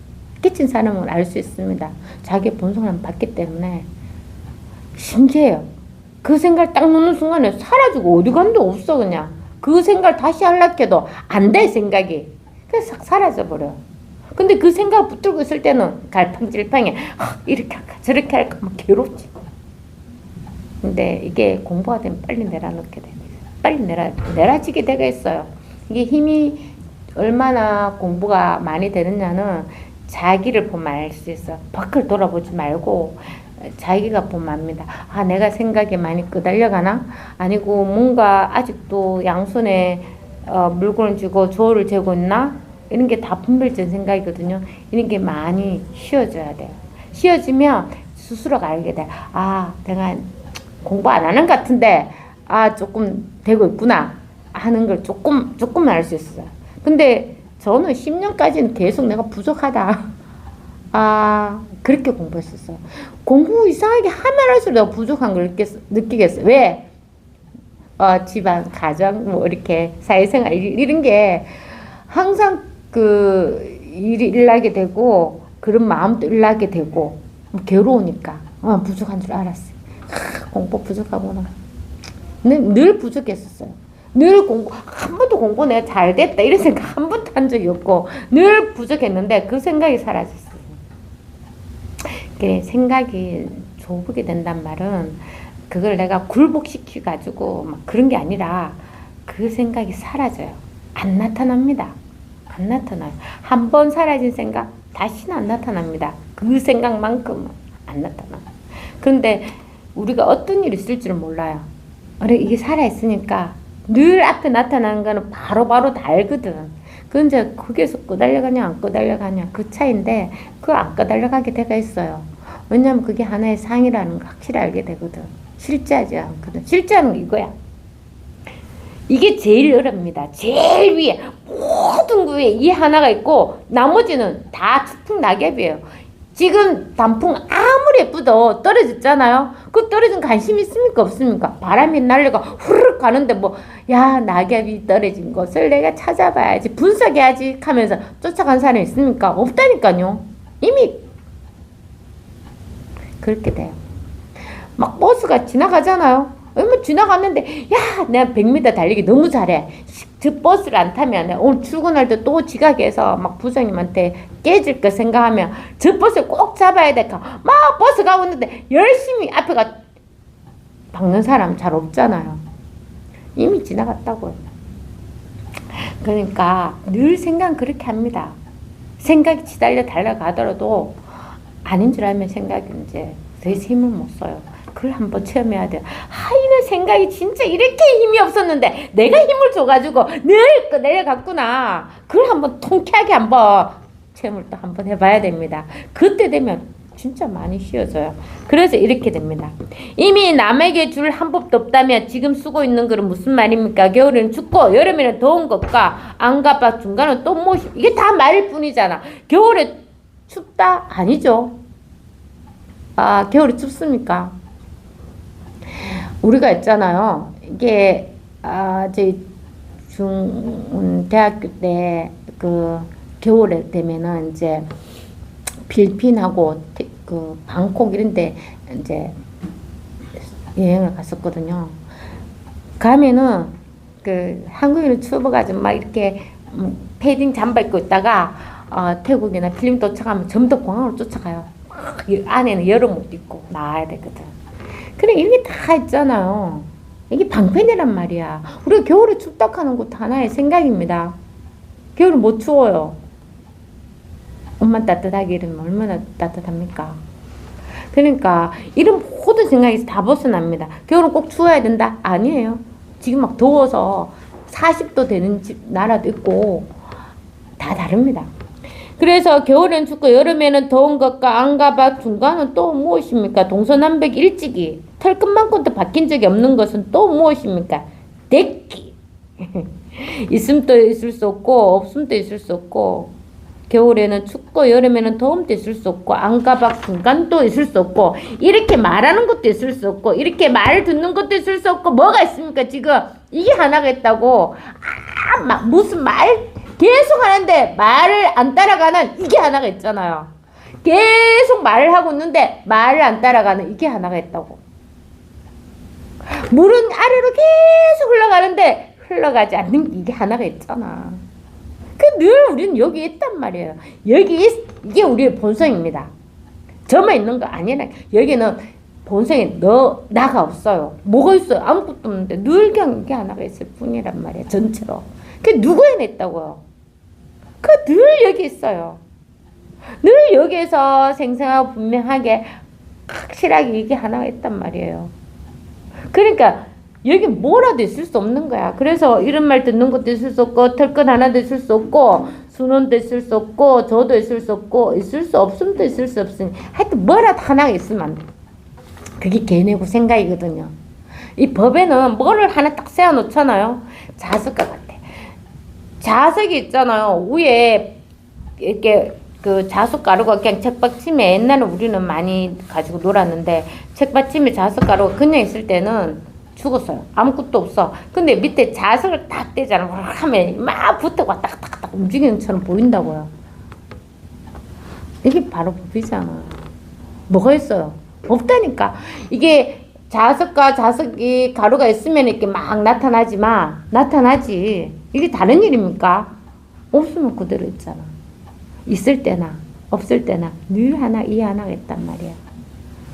깨친 사람은 알 수 있습니다. 자기의 본성을 봤기 때문에 신기해요. 그 생각 딱 놓는 순간에 사라지고 어디 간 데 없어. 그냥 그 생각 다시 하려고 해도 안 돼. 생각이 그래서 싹 사라져버려. 근데 그 생각 붙들고 있을 때는 갈팡질팡해. 이렇게 할까 저렇게 할까 막 괴롭지. 근데 이게 공부가 되면 빨리 내려놓게 돼. 빨리 내려지게 되가 있어요. 이게 힘이 얼마나 공부가 많이 되느냐는 자기를 보면 알 수 있어. 밖을 돌아보지 말고 자기가 보면 압니다. 내가 생각에 많이 끄달려가나? 아니고 뭔가 아직도 양손에 물건을 쥐고 조를 재고 있나? 이런 게 다 분별된 생각이거든요. 이런 게 많이 쉬어져야 돼요. 쉬어지면 스스로가 알게 돼. 내가 공부 안 하는 것 같은데 조금 되고 있구나 하는 걸 조금 알 수 있어요. 근데 저는 10년까지는 계속 내가 부족하다. 그렇게 공부했었어요. 공부 이상하게 하면 할수록 내가 부족한 걸 느끼겠어요. 왜? 집안, 가정, 뭐 이렇게 사회생활 이런 게 항상 일이 일나게 되고 그런 마음도 일나게 되고 괴로우니까 부족한 줄 알았어요. 공부 부족하구나. 늘 부족했었어요. 늘 한 번도 공부 내가 잘 됐다 이런 생각 한 번도 한 적이 없고 늘 부족했는데 그 생각이 사라졌어요. 생각이 좁게 된단 말은 그걸 내가 굴복시켜가지고 막 그런 게 아니라 그 생각이 사라져요. 안 나타납니다. 안 나타나요. 한 번 사라진 생각 다시는 안 나타납니다. 그 생각만큼은 안 나타나요. 그런데 우리가 어떤 일이 있을 줄은 몰라요. 이게 살아있으니까 늘 앞에 나타나는 거는 바로바로 다 알거든. 그건 이제 거기에서 끄달려가냐 안 끄달려가냐 그 차이인데 그거 안 끄달려가게 돼가 있어요. 왜냐면 그게 하나의 상이라는 걸 확실히 알게 되거든. 실제하지 않거든. 실제하는 거 이거야. 이게 제일 어렵니다. 제일 위에 모든 그 위에 이 하나가 있고 나머지는 다 추풍 낙엽이에요. 지금 단풍 아무리 아무리 예쁘도 떨어졌잖아요. 그 떨어진 관심 있습니까? 없습니까? 바람이 날려가 후루룩 가는데 뭐, 야, 낙엽이 떨어진 것을 내가 찾아봐야지, 분석해야지 하면서 쫓아간 사람이 있습니까? 없다니까요. 이미 그렇게 돼요. 막 버스가 지나가잖아요. 뭐 지나갔는데, 야, 내가 100m 달리기 너무 잘해. 저 버스를 안 타면 오늘 출근할 때 또 지각해서 막 부장님한테 깨질 거 생각하면 저 버스를 꼭 잡아야 될까. 막 버스 가고 있는데 열심히 앞에 박는 사람 잘 없잖아요. 이미 지나갔다고요. 그러니까 늘 생각 그렇게 합니다. 생각이 치달려 달려가더라도 아닌 줄 알면 생각이 이제 더 이상 힘을 못 써요. 그걸 한번 체험해야 돼요. 이런 생각이 진짜 이렇게 힘이 없었는데 내가 힘을 줘가지고 늘 내려갔구나. 그걸 한번 통쾌하게 한번 체험을 또 한번 해봐야 됩니다. 그때 되면 진짜 많이 쉬워져요. 그래서 이렇게 됩니다. 이미 남에게 줄 한 법도 없다면 지금 쓰고 있는 글은 무슨 말입니까? 겨울에는 춥고 여름에는 더운 것과 안가박 중간은 또 무엇이, 이게 다 말일 뿐이잖아. 겨울에 춥다? 아니죠. 겨울에 춥습니까? 우리가 있잖아요. 이게 저희 대학교 때 그 겨울에 되면은 이제 필리핀하고 그 방콕 이런데 이제 여행을 갔었거든요. 가면은 그 한국인은 추워가지고 막 이렇게 패딩 잠바 입고 있다가 태국이나 필리핀 도착하면 전부 다 공항으로 쫓아가요. 안에는 여름 옷 입고 나와야 되거든. 그래, 이게 다 있잖아요. 이게 방편이란 말이야. 우리가 겨울에 춥다 하는 것도 하나의 생각입니다. 겨울에 못 추워요. 옷만 따뜻하게 이러면 얼마나 따뜻합니까? 그러니까 이런 모든 생각에서 다 벗어납니다. 겨울은 꼭 추워야 된다? 아니에요. 지금 막 더워서 40도 되는 나라도 있고 다 다릅니다. 그래서 겨울엔 춥고 여름에는 더운 것과 안가박 중간은 또 무엇입니까? 동서남북 일찍이 털끝만큼도 바뀐 적이 없는 것은 또 무엇입니까? 대기. 있음도 있을 수 없고 없음도 있을 수 없고, 겨울에는 춥고 여름에는 더움도 있을 수 없고 안가박 중간도 있을 수 없고, 이렇게 말하는 것도 있을 수 없고 이렇게 말 듣는 것도 있을 수 없고, 뭐가 있습니까? 지금 이게 하나가 있다고. 무슨 말 계속 하는데 말을 안 따라가는 이게 하나가 있잖아요. 계속 말을 하고 있는데 말을 안 따라가는 이게 하나가 있다고. 물은 아래로 계속 흘러가는데 흘러가지 않는 이게 하나가 있잖아. 늘 우리는 여기 있단 말이에요. 이게 우리의 본성입니다. 저만 있는 거 아니라 여기는 본성에 나가 없어요. 뭐가 있어요? 아무것도 없는데 늘 그냥 이게 하나가 있을 뿐이란 말이에요. 전체로. 그게 누가 해냈다고요? 늘 여기 있어요. 늘 여기에서 생생하고 분명하게 확실하게 이게 하나가 있단 말이에요. 그러니까 여기 뭐라도 있을 수 없는 거야. 그래서 이런 말 듣는 것도 있을 수 없고 털끝 하나도 있을 수 없고 순원도 있을 수 없고 저도 있을 수 없고 있을 수 없음도 있을 수 없으니 하여튼 뭐라도 하나가 있으면 안 돼. 그게 개내고 생각이거든요. 이 법에는 뭐를 하나 딱 세워놓잖아요. 자석과 같아. 자석이 있잖아요. 위에 이렇게 그 자석가루가 그냥 책받침에, 옛날에 우리는 많이 가지고 놀았는데 책받침에 자석가루가 그냥 있을 때는 죽었어요. 아무것도 없어. 근데 밑에 자석을 딱 떼잖아. 하면 막 붙어가 딱딱딱 움직이는 것처럼 보인다고요. 이게 바로 법이잖아. 뭐가 있어요? 없다니까. 이게 자석과 자석이 가루가 있으면 이렇게 막 나타나지만 나타나지. 이게 다른 일입니까? 없으면 그대로 있잖아. 있을 때나 없을 때나 늘 하나 이 하나가 있단 말이야.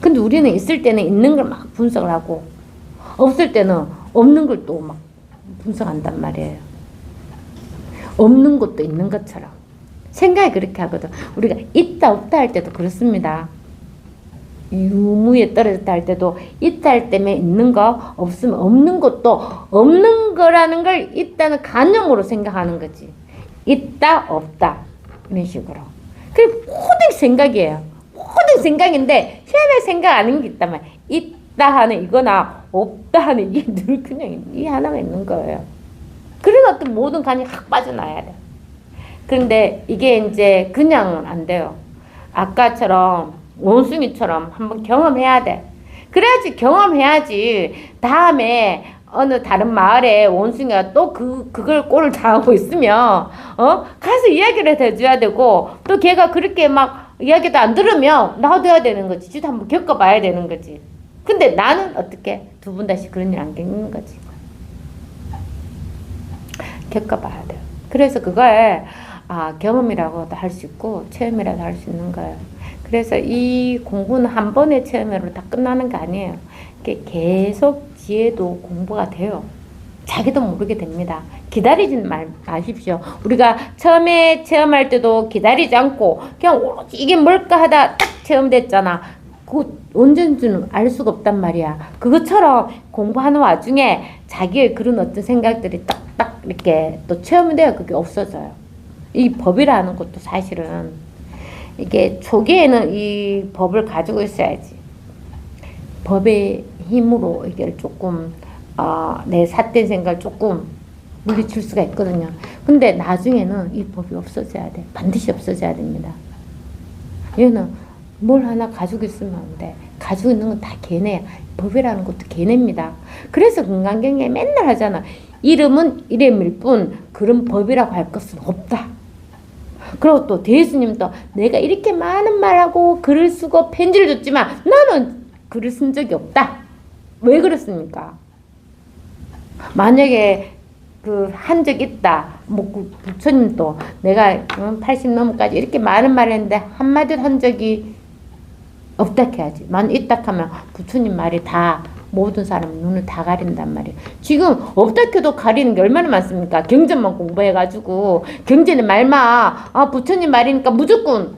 근데 우리는 있을 때는 있는 걸 막 분석을 하고 없을 때는 없는 걸 또 막 분석한단 말이에요. 없는 것도 있는 것처럼 생각이 그렇게 하거든. 우리가 있다 없다 할 때도 그렇습니다. 유무에 떨어졌다 할 때도 있다 할 때면 있는 거, 없으면 없는 것도 없는 거라는 걸 있다는 관념으로 생각하는 거지. 있다 없다 이런 식으로. 그게 모든 생각이에요. 모든 생각인데 희한하게 생각 아닌 게 있단 말이야. 있다 하는 이거나 없다 하는 이게 늘 그냥 이 하나가 있는 거예요. 그래서 또 모든 관이 확 빠져나야 돼. 그런데 이게 이제 그냥은 안 돼요. 아까처럼 원숭이처럼 한번 경험해야 돼. 그래야지 경험해야지 다음에 어느 다른 마을에 원숭이가 또 그걸 꼴을 당하고 있으면 가서 이야기를 해줘야 되고 또 걔가 그렇게 막 이야기도 안 들으면 놔둬야 되는 거지. 지도 한번 겪어봐야 되는 거지. 근데 나는 어떻게 두 번 다시 그런 일 안 겪는 거지. 겪어봐야 돼요. 그래서 그걸 경험이라고도 할 수 있고 체험이라도 할 수 있는 거예요. 그래서 이 공부는 한 번의 체험으로 다 끝나는 게 아니에요. 이게 계속 지혜도 공부가 돼요. 자기도 모르게 됩니다. 기다리지 마십시오. 우리가 처음에 체험할 때도 기다리지 않고 그냥 오로지 이게 뭘까 하다 딱 체험됐잖아. 그 언제인지는 알 수가 없단 말이야. 그것처럼 공부하는 와중에 자기의 그런 어떤 생각들이 딱딱 이렇게 또 체험이 돼요. 그게 없어져요. 이 법이라는 것도 사실은 이게 초기에는 이 법을 가지고 있어야지. 법의 힘으로 이게 조금 내 삿된 생각을 조금 물리칠 수가 있거든요. 근데 나중에는 이 법이 없어져야 돼. 반드시 없어져야 됩니다. 얘는 뭘 하나 가지고 있으면 안 돼. 가지고 있는 건 다 걔네야. 법이라는 것도 걔네입니다. 그래서 금강경에 맨날 하잖아. 이름은 이름일 뿐 그런 법이라고 할 것은 없다. 그리고 또 대예수님도 내가 이렇게 많은 말하고 글을 쓰고 편지를 줬지만 나는 글을 쓴 적이 없다. 왜 그렇습니까? 만약에 한 적 있다. 부처님도 내가 80 넘어까지 이렇게 많은 말을 했는데 한마디도 한 적이 없다 해야지. 만 있다 하면 부처님 말이 다 모든 사람 눈을 다 가린단 말이에요. 지금 없다 해도 가리는 게 얼마나 많습니까? 경전만 공부해가지고 경전의 말만 부처님 말이니까 무조건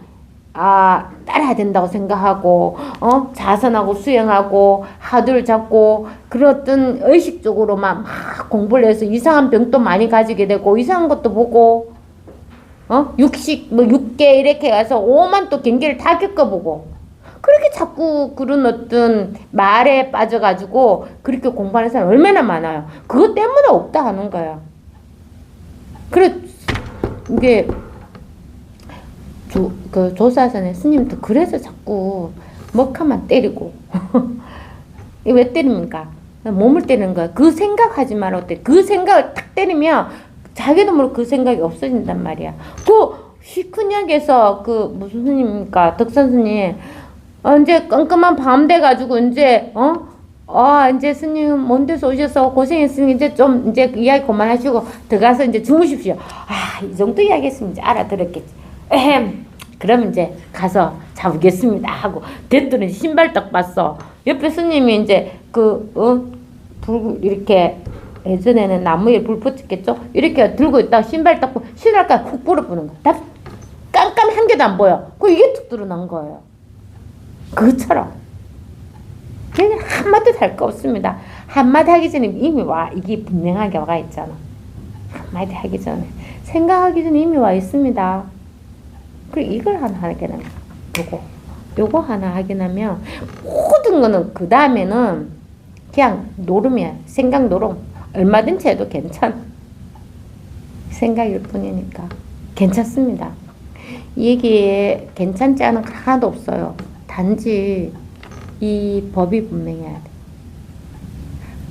따라야 된다고 생각하고 자선하고 수행하고 하도를 잡고 그런 의식적으로만 막 공부를 해서 이상한 병도 많이 가지게 되고 이상한 것도 보고 육식 육계 이렇게 가서 오만 또 경계를 다 겪어보고 그렇게 자꾸 그런 어떤 말에 빠져가지고 그렇게 공부하는 사람 얼마나 많아요. 그것 때문에 없다 하는 거예요. 그래 이게 조사선의 스님도 그래서 자꾸 먹하만 때리고 왜 때립니까? 몸을 때리는 거야. 그 생각하지 말라고 때. 그 생각을 탁 때리면 자기도 모르고 그 생각이 없어진단 말이야. 시큰약에서 무슨 스님입니까? 덕산 스님. 이제 깜깜한 밤 돼가지고 이제 이제 스님 먼 데서 오셔서 고생했으니 이제 좀 이제 이야기 그만하시고 들어가서 이제 주무십시오. 이 정도 이야기했으면 이제 알아들었겠지. 그러면 이제 가서 잡겠습니다 하고 됐더니 신발 딱 봤어. 옆에 스님이 이제 불 이렇게 예전에는 나무에 불 붙였겠죠. 이렇게 들고 있다가 신발 딱 보고 신발까지 훅 불어보는 거야. 다 깜깜 한 개도 안 보여. 이게 툭 드러난 거예요. 그것처럼 그냥 한마디도 할 거 없습니다. 한마디 하기 전에 이미 이게 분명하게 와 있잖아. 한마디 하기 전에 생각하기 전에 이미 와 있습니다. 그리고 이걸 하나 하게 되면 요거 하나 하게 되면 모든 거는 그 다음에는 그냥 노름이야. 생각 노름. 얼마든지 해도 괜찮아. 생각일 뿐이니까 괜찮습니다. 이 얘기에 괜찮지 않은 거 하나도 없어요. 단지 이 법이 분명해야 돼.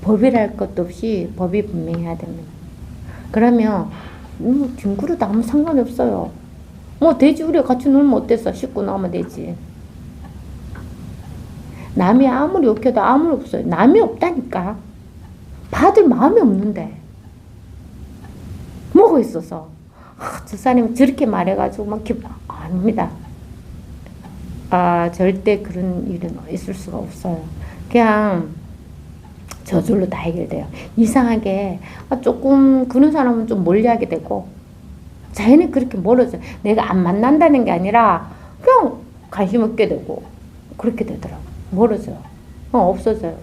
법이랄 것도 없이 법이 분명해야 됩니다. 그러면 뒹굴어도 아무 상관이 없어요. 돼지 우리가 같이 놀면 어땠어? 씻고 나오면 되지. 남이 아무리 욕해도 아무리 없어요. 남이 없다니까. 받을 마음이 없는데 뭐가 있어서 저 사람이 저렇게 말해가지고 막 아닙니다. 절대 그런 일은 있을 수가 없어요. 그냥 저절로 다 해결돼요. 이상하게 조금 그런 사람은 좀 멀리하게 되고 자연히 그렇게 멀어져. 내가 안 만난다는 게 아니라 그냥 관심 없게 되고 그렇게 되더라고. 멀어져요. 없어져요.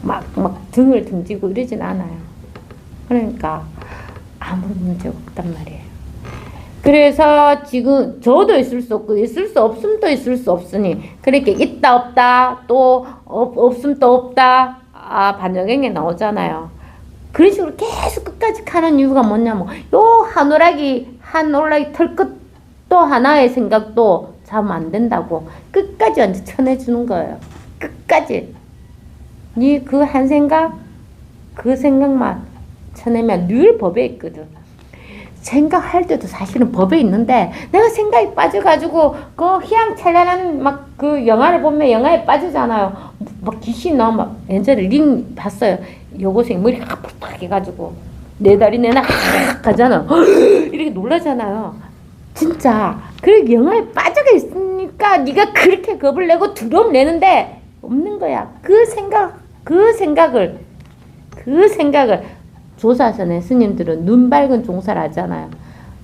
막 등을 등지고 이러진 않아요. 그러니까 아무런 문제가 없단 말이에요. 그래서 지금 저도 있을 수 없고 있을 수 없음도 있을 수 없으니 그렇게 있다 없다 또 없음 또 없다 반역행에 나오잖아요. 그런 식으로 계속 끝까지 가는 이유가 뭐냐면 요 한 올라기 털끝도 하나의 생각도 잡으면 안 된다고 끝까지 완전 쳐내주는 거예요. 끝까지. 니 그 한 생각, 그 생각만 쳐내면 늘 법에 있거든. 생각할 때도 사실은 법에 있는데 내가 생각이 빠져가지고 그 휘황찬란한 막 그 영화를 보면 영화에 빠지잖아요. 막 귀신 나오면 막 예전에 링 봤어요. 여고생 머리가 팍팍 해가지고 내 다리 내나 가잖아. 이렇게 놀라잖아요. 진짜 그 영화에 빠져가 있으니까 네가 그렇게 겁을 내고 두려움 내는데 없는 거야. 그 생각을 조사선의 스님들은 눈 밝은 종사를 하잖아요.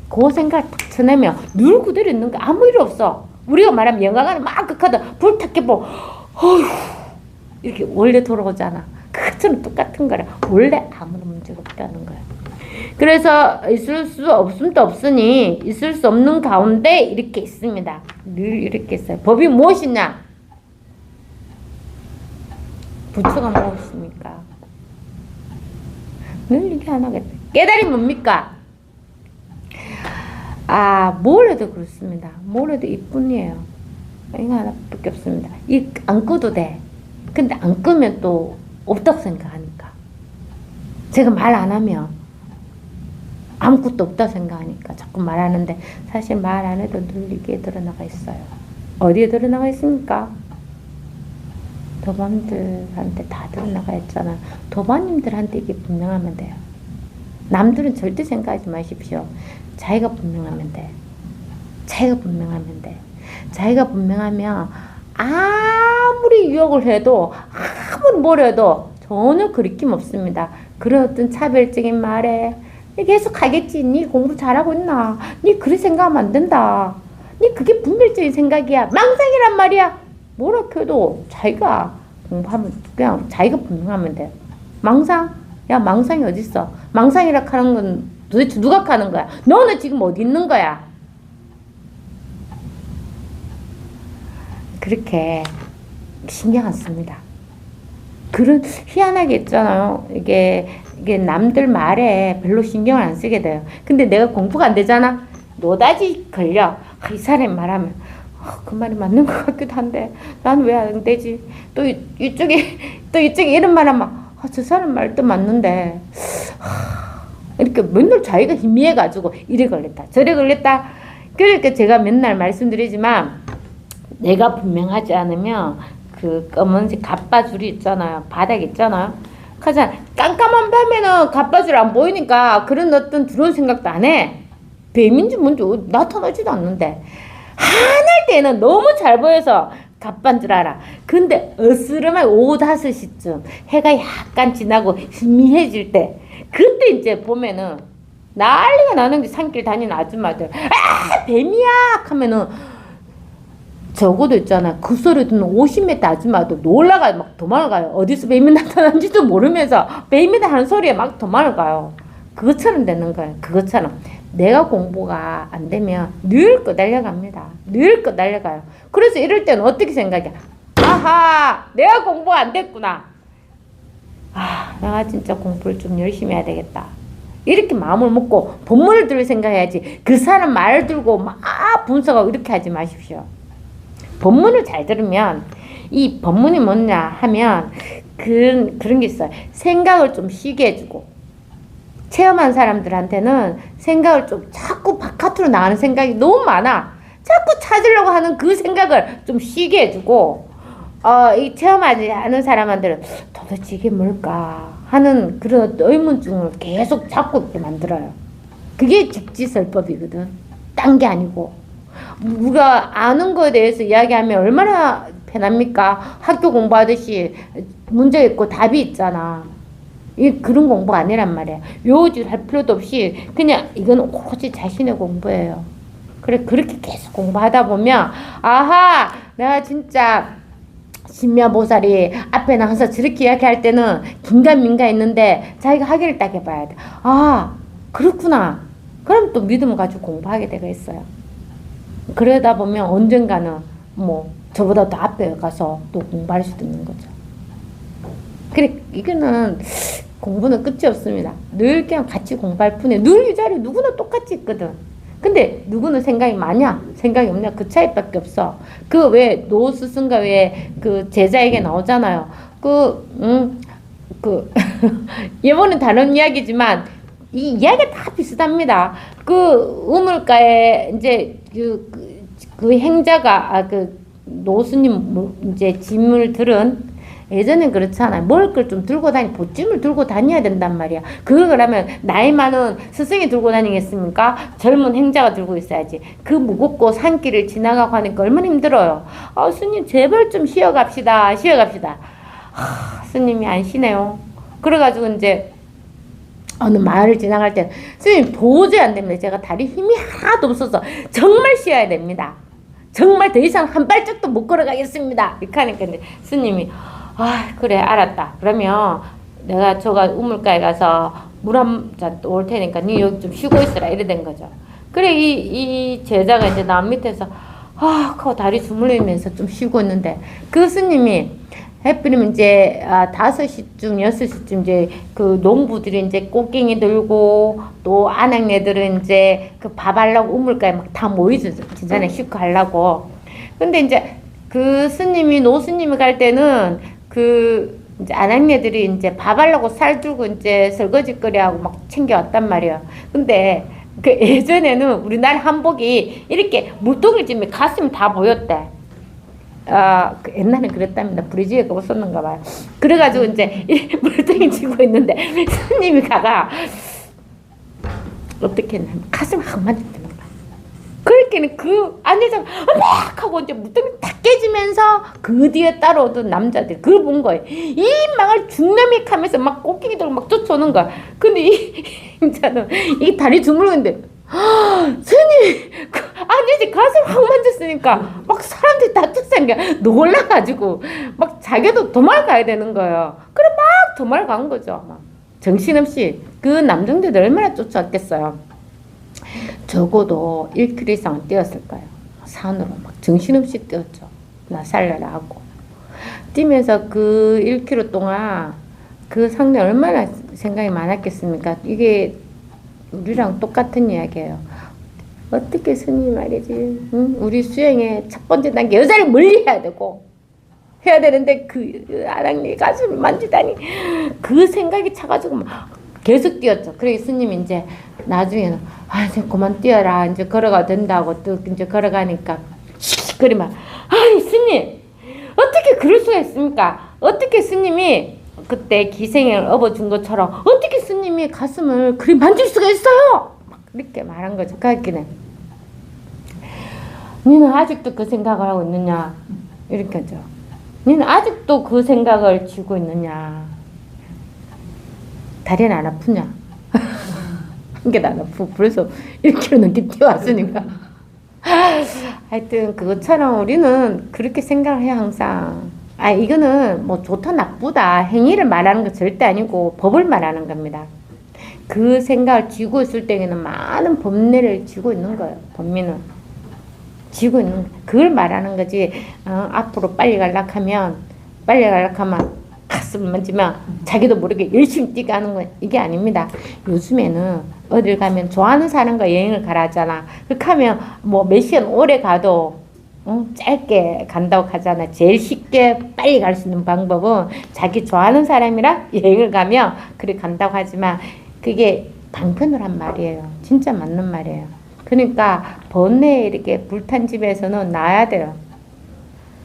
그 생각을 딱 쳐내면 늘 그대로 있는 거 아무 일 없어. 우리가 말하면 영화관에 막 극하다 불 탁 깨고 어휴 이렇게 원래 돌아오잖아. 그것처럼 똑같은 거라. 원래 아무런 문제가 없다는 거야. 그래서 있을 수 없음도 없으니 있을 수 없는 가운데 이렇게 있습니다. 늘 이렇게 있어요. 법이 무엇이냐? 부처가 무엇입니까? 늘 이게 하나겠다. 깨달이 뭡니까? 뭘 해도 그렇습니다. 뭘 해도 이뿐이에요. 이거 하나밖에 없습니다. 안 꺼도 돼. 근데 안 끄면 또 없다고 생각하니까. 제가 말 안 하면 아무것도 없다고 생각하니까 자꾸 말하는데 사실 말 안 해도 늘 이게 드러나가 있어요. 어디에 드러나가 있습니까? 도반들한테 다 드러나가 있잖아. 도반님들한테 이게 분명하면 돼요. 남들은 절대 생각하지 마십시오. 자기가 분명하면 돼. 자기가 분명하면 돼. 자기가 분명하면 아무리 유혹을 해도 아무리 뭘 해도 전혀 그리낌 없습니다. 그런 어떤 차별적인 말에 계속 하겠지. 니 공부 잘하고 있나? 니 그렇게 생각하면 안 된다. 니 그게 분별적인 생각이야. 망상이란 말이야. 뭐라 해도 자기가 공부하면 그냥 자기가 분명하면 돼. 망상? 야 망상이 어딨어? 망상이라 하는 건 도대체 누가 하는 거야? 너는 지금 어디 있는 거야? 그렇게 신경 안 씁니다. 그런 희한하게 있잖아요. 이게 남들 말에 별로 신경을 안 쓰게 돼요. 근데 내가 공부가 안 되잖아. 노다지 걸려. 이 사람 말하면 그 말이 맞는 것 같기도 한데 난 왜 안 되지? 또 이쪽에 이런 말 하면 저 사람 말도 맞는데 이렇게 맨날 자기가 희미해가지고 이래 걸렸다 저래 걸렸다. 그러니까 제가 맨날 말씀드리지만 내가 분명하지 않으면 그 검은색 갓바줄이 있잖아요. 바닥 있잖아요. 가자 깜깜한 밤에는 갓바줄 안 보이니까 그런 어떤 두려운 생각도 안 해. 뱀인지 뭔지 나타나지도 않는데 하늘 때는 너무 잘 보여서 갓반 줄 알아. 근데 어스름한 오후 5시쯤 해가 약간 지나고 희미해질 때 그때 이제 보면은 난리가 나는 게 산길 다니는 아줌마들 뱀이야 하면은 적어도 있잖아. 그 소리 듣는 50m 아줌마도 놀라가요. 막 도망가요. 어디서 뱀이 나타난지도 모르면서 뱀이다 하는 소리에 막 도망가요. 그것처럼 되는 거예요. 그것처럼 내가 공부가 안 되면 늘 끌달려갑니다. 늘 끌달려가요. 그래서 이럴 때는 어떻게 생각해? 아하 내가 공부가 안 됐구나. 내가 진짜 공부를 좀 열심히 해야 되겠다. 이렇게 마음을 먹고 본문을 들 생각해야지. 그 사람 말을 들고 막 분석하고 이렇게 하지 마십시오. 본문을 잘 들으면 이 본문이 뭐냐 하면 그런 게 있어요. 생각을 좀 쉬게 해주고 체험한 사람들한테는 생각을 좀 자꾸 바깥으로 나가는 생각이 너무 많아. 자꾸 찾으려고 하는 그 생각을 좀 쉬게 해주고 이 체험하지 않은 사람한테는 도대체 이게 뭘까 하는 그런 의문증을 계속 자꾸 이렇게 만들어요. 그게 직지설법이거든. 딴 게 아니고. 우리가 아는 거에 대해서 이야기하면 얼마나 편합니까? 학교 공부하듯이 문제 있고 답이 있잖아. 그런 공부가 아니란 말이야. 요질 할 필요도 없이 그냥 이건 오로지 자신의 공부예요. 그렇게 계속 공부하다 보면 아하 내가 진짜 신묘보살이 앞에 나와서 저렇게 이야기할 때는 긴가민가 있는데 자기가 확인을 딱 해봐야 돼. 그렇구나. 그럼 또 믿음을 가지고 공부하게 되어 있어요. 그러다 보면 언젠가는 저보다 더 앞에 가서 또 공부할 수도 있는 거죠. 이거는 공부는 끝이 없습니다. 늘 그냥 같이 공부할 뿐이에요. 늘 이 자리에 누구나 똑같이 있거든. 근데 누구는 생각이 많냐? 생각이 없냐? 그 차이밖에 없어. 그 왜 노스승가 왜 그 제자에게 나오잖아요. 이번엔 다른 이야기지만 이 이야기가 다 비슷합니다. 그 우물가에 이제 그 행자가 그 노스님 이제 짐을 들은 예전엔 그렇잖아요. 먹을 걸 좀 들고 보찜을 들고 다녀야 된단 말이야. 그러려면 나이 많은 스승이 들고 다니겠습니까? 젊은 행자가 들고 있어야지. 그 무겁고 산길을 지나가고 하니까 얼마나 힘들어요. 스님 제발 좀 쉬어갑시다. 스님이 안 쉬네요. 그래가지고 이제 어느 마을을 지나갈 때 스님 도저히 안 됩니다. 제가 다리 힘이 하나도 없어서 정말 쉬어야 됩니다. 정말 더 이상 한 발짝도 못 걸어가겠습니다. 이렇게 하니까 이제 스님이 그래 알았다. 그러면 내가 저가 우물가에 가서 물 한 잔 올 테니까 니 여기 좀 쉬고 있으라 이래 된 거죠. 그래 이 제자가 이제 남 밑에서 하고 다리 주물리면서 좀 쉬고 있는데 그 스님이 해필이면 이제 5시쯤 6시쯤 이제 그 농부들이 이제 꽃갱이 들고 또 아낙네들은 이제 그 밥 하려고 우물가에 막 다 모이죠. 진짜네 슈크 하려고. 근데 이제 그 스님이 노스님이 갈 때는 그 이제 아낙네들이 이제 밥 하려고 살 들고 이제 설거지거리하고 막 챙겨왔단 말이에요. 근데 그 예전에는 우리나라 한복이 이렇게 물동을 찌면 가슴이 다 보였대. 그 옛날엔 그랬답니다. 브리지에가 없었는가 봐요. 그래가지고 이제 물동이 쥐고 있는데 스님이 가가 어떻게 했나 가슴을 확 만졌다는 거야. 그렇게는 그 안내자가 막 하고 이제 물동이 탁 깨지면서 그 뒤에 따라오던 남자들 그걸 본 거예요. 이 망할 중남이 하면서 막 꽃갱이들 막 쫓아오는 거야. 근데 이 인자는 이 다리 주물르는데 스님 아니지 가슴 확 만졌으니까 막 사람들이 다 쫓아간 게 놀라가지고 막 자기도 도망가야 되는 거예요. 그래 막 도망간 거죠. 막 정신없이 그 남정대들 얼마나 쫓아왔겠어요. 적어도 1km 이상은 뛰었을 거예요. 산으로 막 정신없이 뛰었죠. 나 살려라 하고 뛰면서 그 1km 동안 그 상대 얼마나 생각이 많았겠습니까? 이게 우리랑 똑같은 이야기예요. 어떻게 스님 말이지, 응? 우리 수행의 첫 번째 단계 여자를 멀리 해야 되고 해야 되는데 그 아랑니 가슴을 만지다니 그 생각이 차가지고 막 계속 뛰었죠. 그래 스님이 이제 나중에는 이제 그만 뛰어라 이제 걸어가 된다고 또 이제 걸어가니까 씩씩거리면 아니 스님 어떻게 그럴 수가 있습니까? 어떻게 스님이 그때 기생을 업어준 것처럼 어떻게 스님이 가슴을 그리 만질 수가 있어요? 막 이렇게 말한 거죠. 그랬기는 너는 아직도 그 생각을 하고 있느냐? 이렇게 하죠. 너는 아직도 그 생각을 쥐고 있느냐? 다리는 안 아프냐? 한 개도 안 아프고 그래서 1km 넘게 뛰어왔으니까 하여튼 그것처럼 우리는 그렇게 생각을 해요. 항상 이거는 뭐 좋다 나쁘다 행위를 말하는 거 절대 아니고 법을 말하는 겁니다. 그 생각을 쥐고 있을 때에는 많은 법례를 쥐고 있는 거예요. 법민은 쥐고 있는 거예요. 그걸 말하는 거지. 앞으로 빨리 가려면 가슴을 만지면 자기도 모르게 열심히 뛰게 하는 건 이게 아닙니다. 요즘에는 어딜 가면 좋아하는 사람과 여행을 가라 하잖아. 그렇게 하면 뭐 몇 시간 오래 가도 짧게 간다고 하잖아. 제일 쉽게 빨리 갈 수 있는 방법은 자기 좋아하는 사람이랑 여행을 가면 그래 간다고 하지만 그게 방편을 한 말이에요. 진짜 맞는 말이에요. 그러니까 번뇌에 이렇게 불탄 집에서는 놔야 돼요.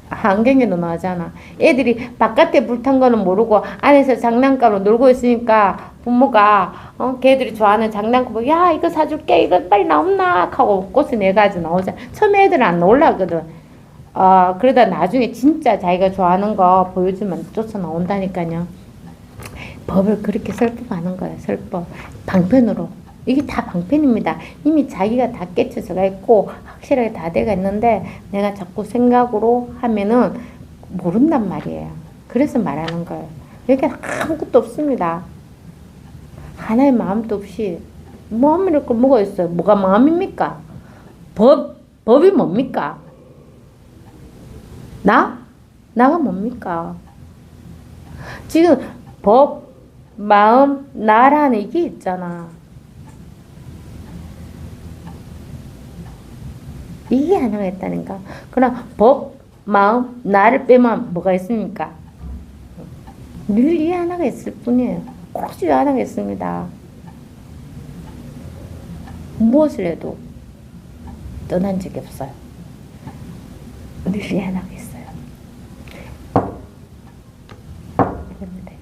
안경에도 나오잖아. 애들이 바깥에 불탄 거는 모르고 안에서 장난감으로 놀고 있으니까 부모가 걔들이 좋아하는 장난감 야 이거 사줄게 이거 빨리 나온나 하고 꽃을 내가지고 나오잖아. 처음에 애들은 안 놀라거든. 그러다 나중에 진짜 자기가 좋아하는 거 보여주면 쫓아 나온다니까요. 법을 그렇게 설법하는 거예요. 설법. 방편으로. 이게 다 방편입니다. 이미 자기가 다 깨쳐져가 있고 확실하게 다 돼가 있는데 내가 자꾸 생각으로 하면은 모른단 말이에요. 그래서 말하는 거예요. 여기 아무것도 없습니다. 하나의 마음도 없이 마음이 이렇게 뭐가 있어요? 뭐가 마음입니까? 법이 뭡니까? 나가 뭡니까? 지금 법, 마음, 나라는 이게 있잖아. 이게 하나가 있다니까. 그럼 법, 마음, 나를 빼면 뭐가 있습니까? 늘 이 하나가 있을 뿐이에요. 오직 이 하나가 있습니다. 무엇을 해도 떠난 적이 없어요. 늘 이 하나가 있어요. 이겁니다,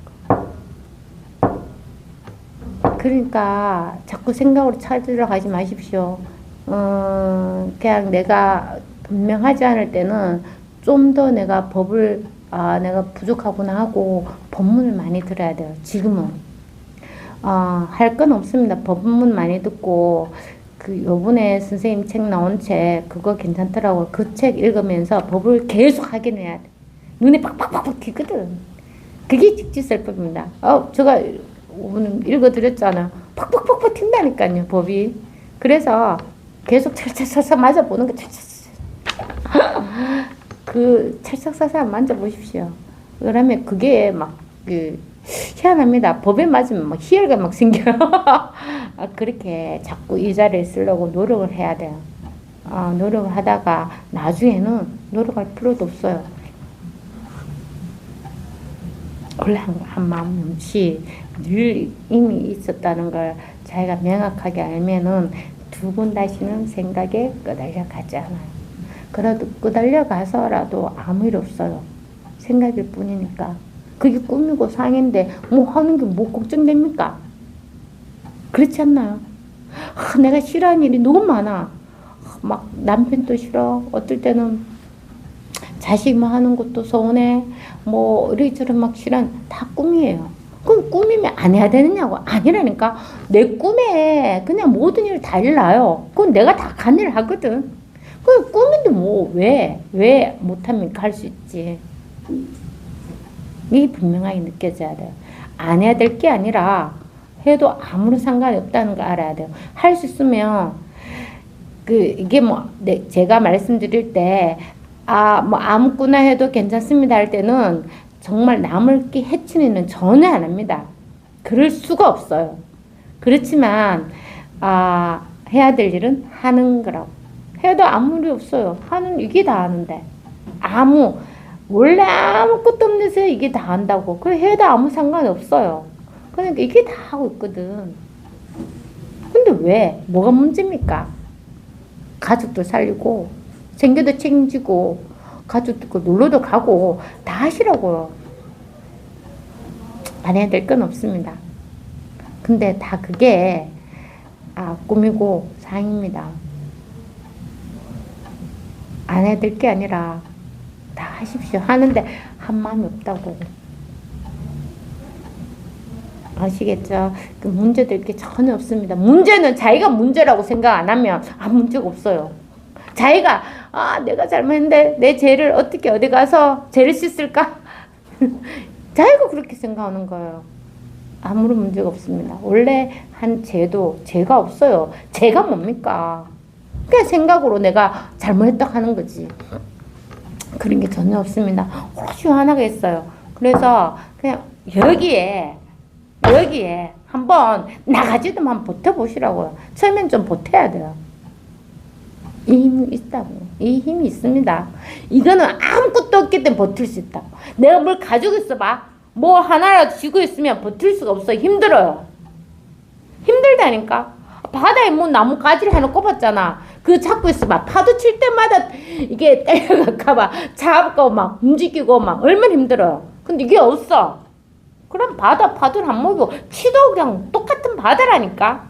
이거. 그러니까 자꾸 생각으로 찾으러 가지 마십시오. 그냥 내가 분명하지 않을 때는 좀 더 내가 법을 내가 부족하구나 하고 법문을 많이 들어야 돼요. 지금은 할 건 없습니다. 법문 많이 듣고 요번에 선생님 책 나온 책 그거 괜찮더라고요. 그 책 읽으면서 법을 계속 확인해야 돼. 눈에 팍팍팍팍 튀거든. 그게 직지설법입니다. 제가 오늘 읽어드렸잖아요. 팍팍팍팍 튄다니까요, 법이. 그래서 계속 찰찰찰찰 맞아보는 거 그 찰싹살싹 만져보십시오. 그러면 그게 막 희한합니다. 법에 맞으면 막 희열가 막 생겨요. 그렇게 자꾸 이 자리에 쓰려고 노력을 해야 돼요. 노력을 하다가 나중에는 노력할 필요도 없어요. 원래 한 마음 뭉치 늘 이미 있었다는 걸 자기가 명확하게 알면은 두 번 다시는 생각에 끄달려 가지 않아요. 그래도 끄달려 가서라도 아무 일 없어요. 생각일 뿐이니까. 그게 꿈이고 상인데 뭐 하는 게 뭐 걱정됩니까? 그렇지 않나요? 내가 싫어하는 일이 너무 많아. 막 남편도 싫어. 어떨 때는 자식 뭐 하는 것도 서운해. 뭐 이리저리 막 싫어하는 다 꿈이에요. 그럼 꿈이면 안 해야 되느냐고. 아니라니까. 내 꿈에 그냥 모든 일 다 일나요. 그건 내가 다 간 일 하거든. 그 꿈인데 뭐 왜 못합니까? 할 수 있지. 이게 분명하게 느껴져야 돼요. 안 해야 될 게 아니라 해도 아무런 상관이 없다는 거 알아야 돼요. 할 수 있으면 이게 뭐 제가 말씀드릴 때 뭐 아무거나 해도 괜찮습니다 할 때는 정말 남을 해치는 일은 전혀 안 합니다. 그럴 수가 없어요. 그렇지만 해야 될 일은 하는 거라고. 해도 아무 일 없어요. 하는 이게 다 하는데 원래 아무것도 없는 데서 이게 다 한다고. 그래 해도 아무 상관이 없어요. 그러니까 이게 다 하고 있거든. 근데 왜? 뭐가 문제입니까? 가족도 살리고 생계도 책임지고 가족도 놀러도 가고 다 하시라고요. 안 해야 될 건 없습니다. 근데 다 그게 꿈이고 상입니다. 안 해야 될 게 아니라 다 하십시오. 하는데 한 마음이 없다고. 아시겠죠? 그 문제될 게 전혀 없습니다. 문제는 자기가 문제라고 생각 안 하면 문제가 없어요. 자기가 내가 잘못했는데 내 죄를 어떻게 어디 가서 죄를 씻을까? 자기가 그렇게 생각하는 거예요. 아무런 문제가 없습니다. 원래 한 죄도 죄가 없어요. 죄가 뭡니까? 그냥 생각으로 내가 잘못했다 하는 거지. 그런 게 전혀 없습니다. 혹시 하나가 있어요. 그래서 그냥 여기에 한번 나가지도 한번 버텨보시라고요. 처음엔 좀 버텨야 돼요. 이 힘이 있다고. 이 힘이 있습니다. 이거는 아무것도 없기 때문에 버틸 수 있다고. 내가 뭘 가지고 있어봐. 뭐 하나라도 쥐고 있으면 버틸 수가 없어요. 힘들어요. 힘들다니까. 바다에 뭐 나뭇가지를 하나 꼽았잖아. 그거 잡고 있어봐. 파도 칠 때마다 이게 때려갈까봐 잡고 막 움직이고 막 얼마나 힘들어요. 근데 이게 없어. 그럼 파도를 안 먹이고 치도 그냥 똑같은 바다라니까.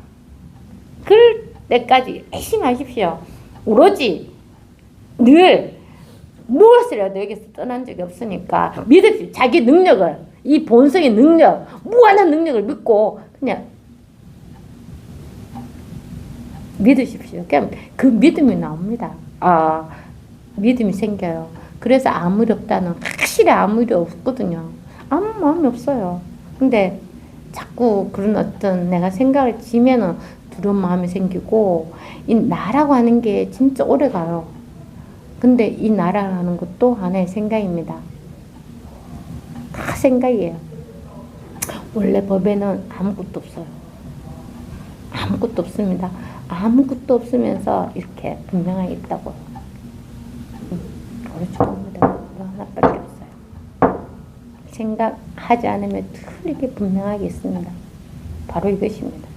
그럴 때까지 열심히 하십시오. 오로지 늘 무엇을 해도 여기서 떠난 적이 없으니까 믿으십시오. 자기 능력을, 이 본성의 능력, 무한한 능력을 믿고 그냥 믿으십시오. 그냥 그 믿음이 나옵니다. 믿음이 생겨요. 그래서 아무 일 없다는, 확실히 아무 일이 없거든요. 아무 마음이 없어요. 근데 자꾸 그런 어떤 내가 생각을 지면은 두려운 마음이 생기고, 이 나라고 하는 게 진짜 오래 가요. 근데 이 나라라는 것도 하나의 생각입니다. 다 생각이에요. 원래 법에는 아무것도 없어요. 아무것도 없습니다. 아무것도 없으면서 이렇게 분명하게 있다고요. 죄송합니다. 뭐 하나밖에 없어요. 생각하지 않으면 틀리게 분명하게 있습니다. 바로 이것입니다.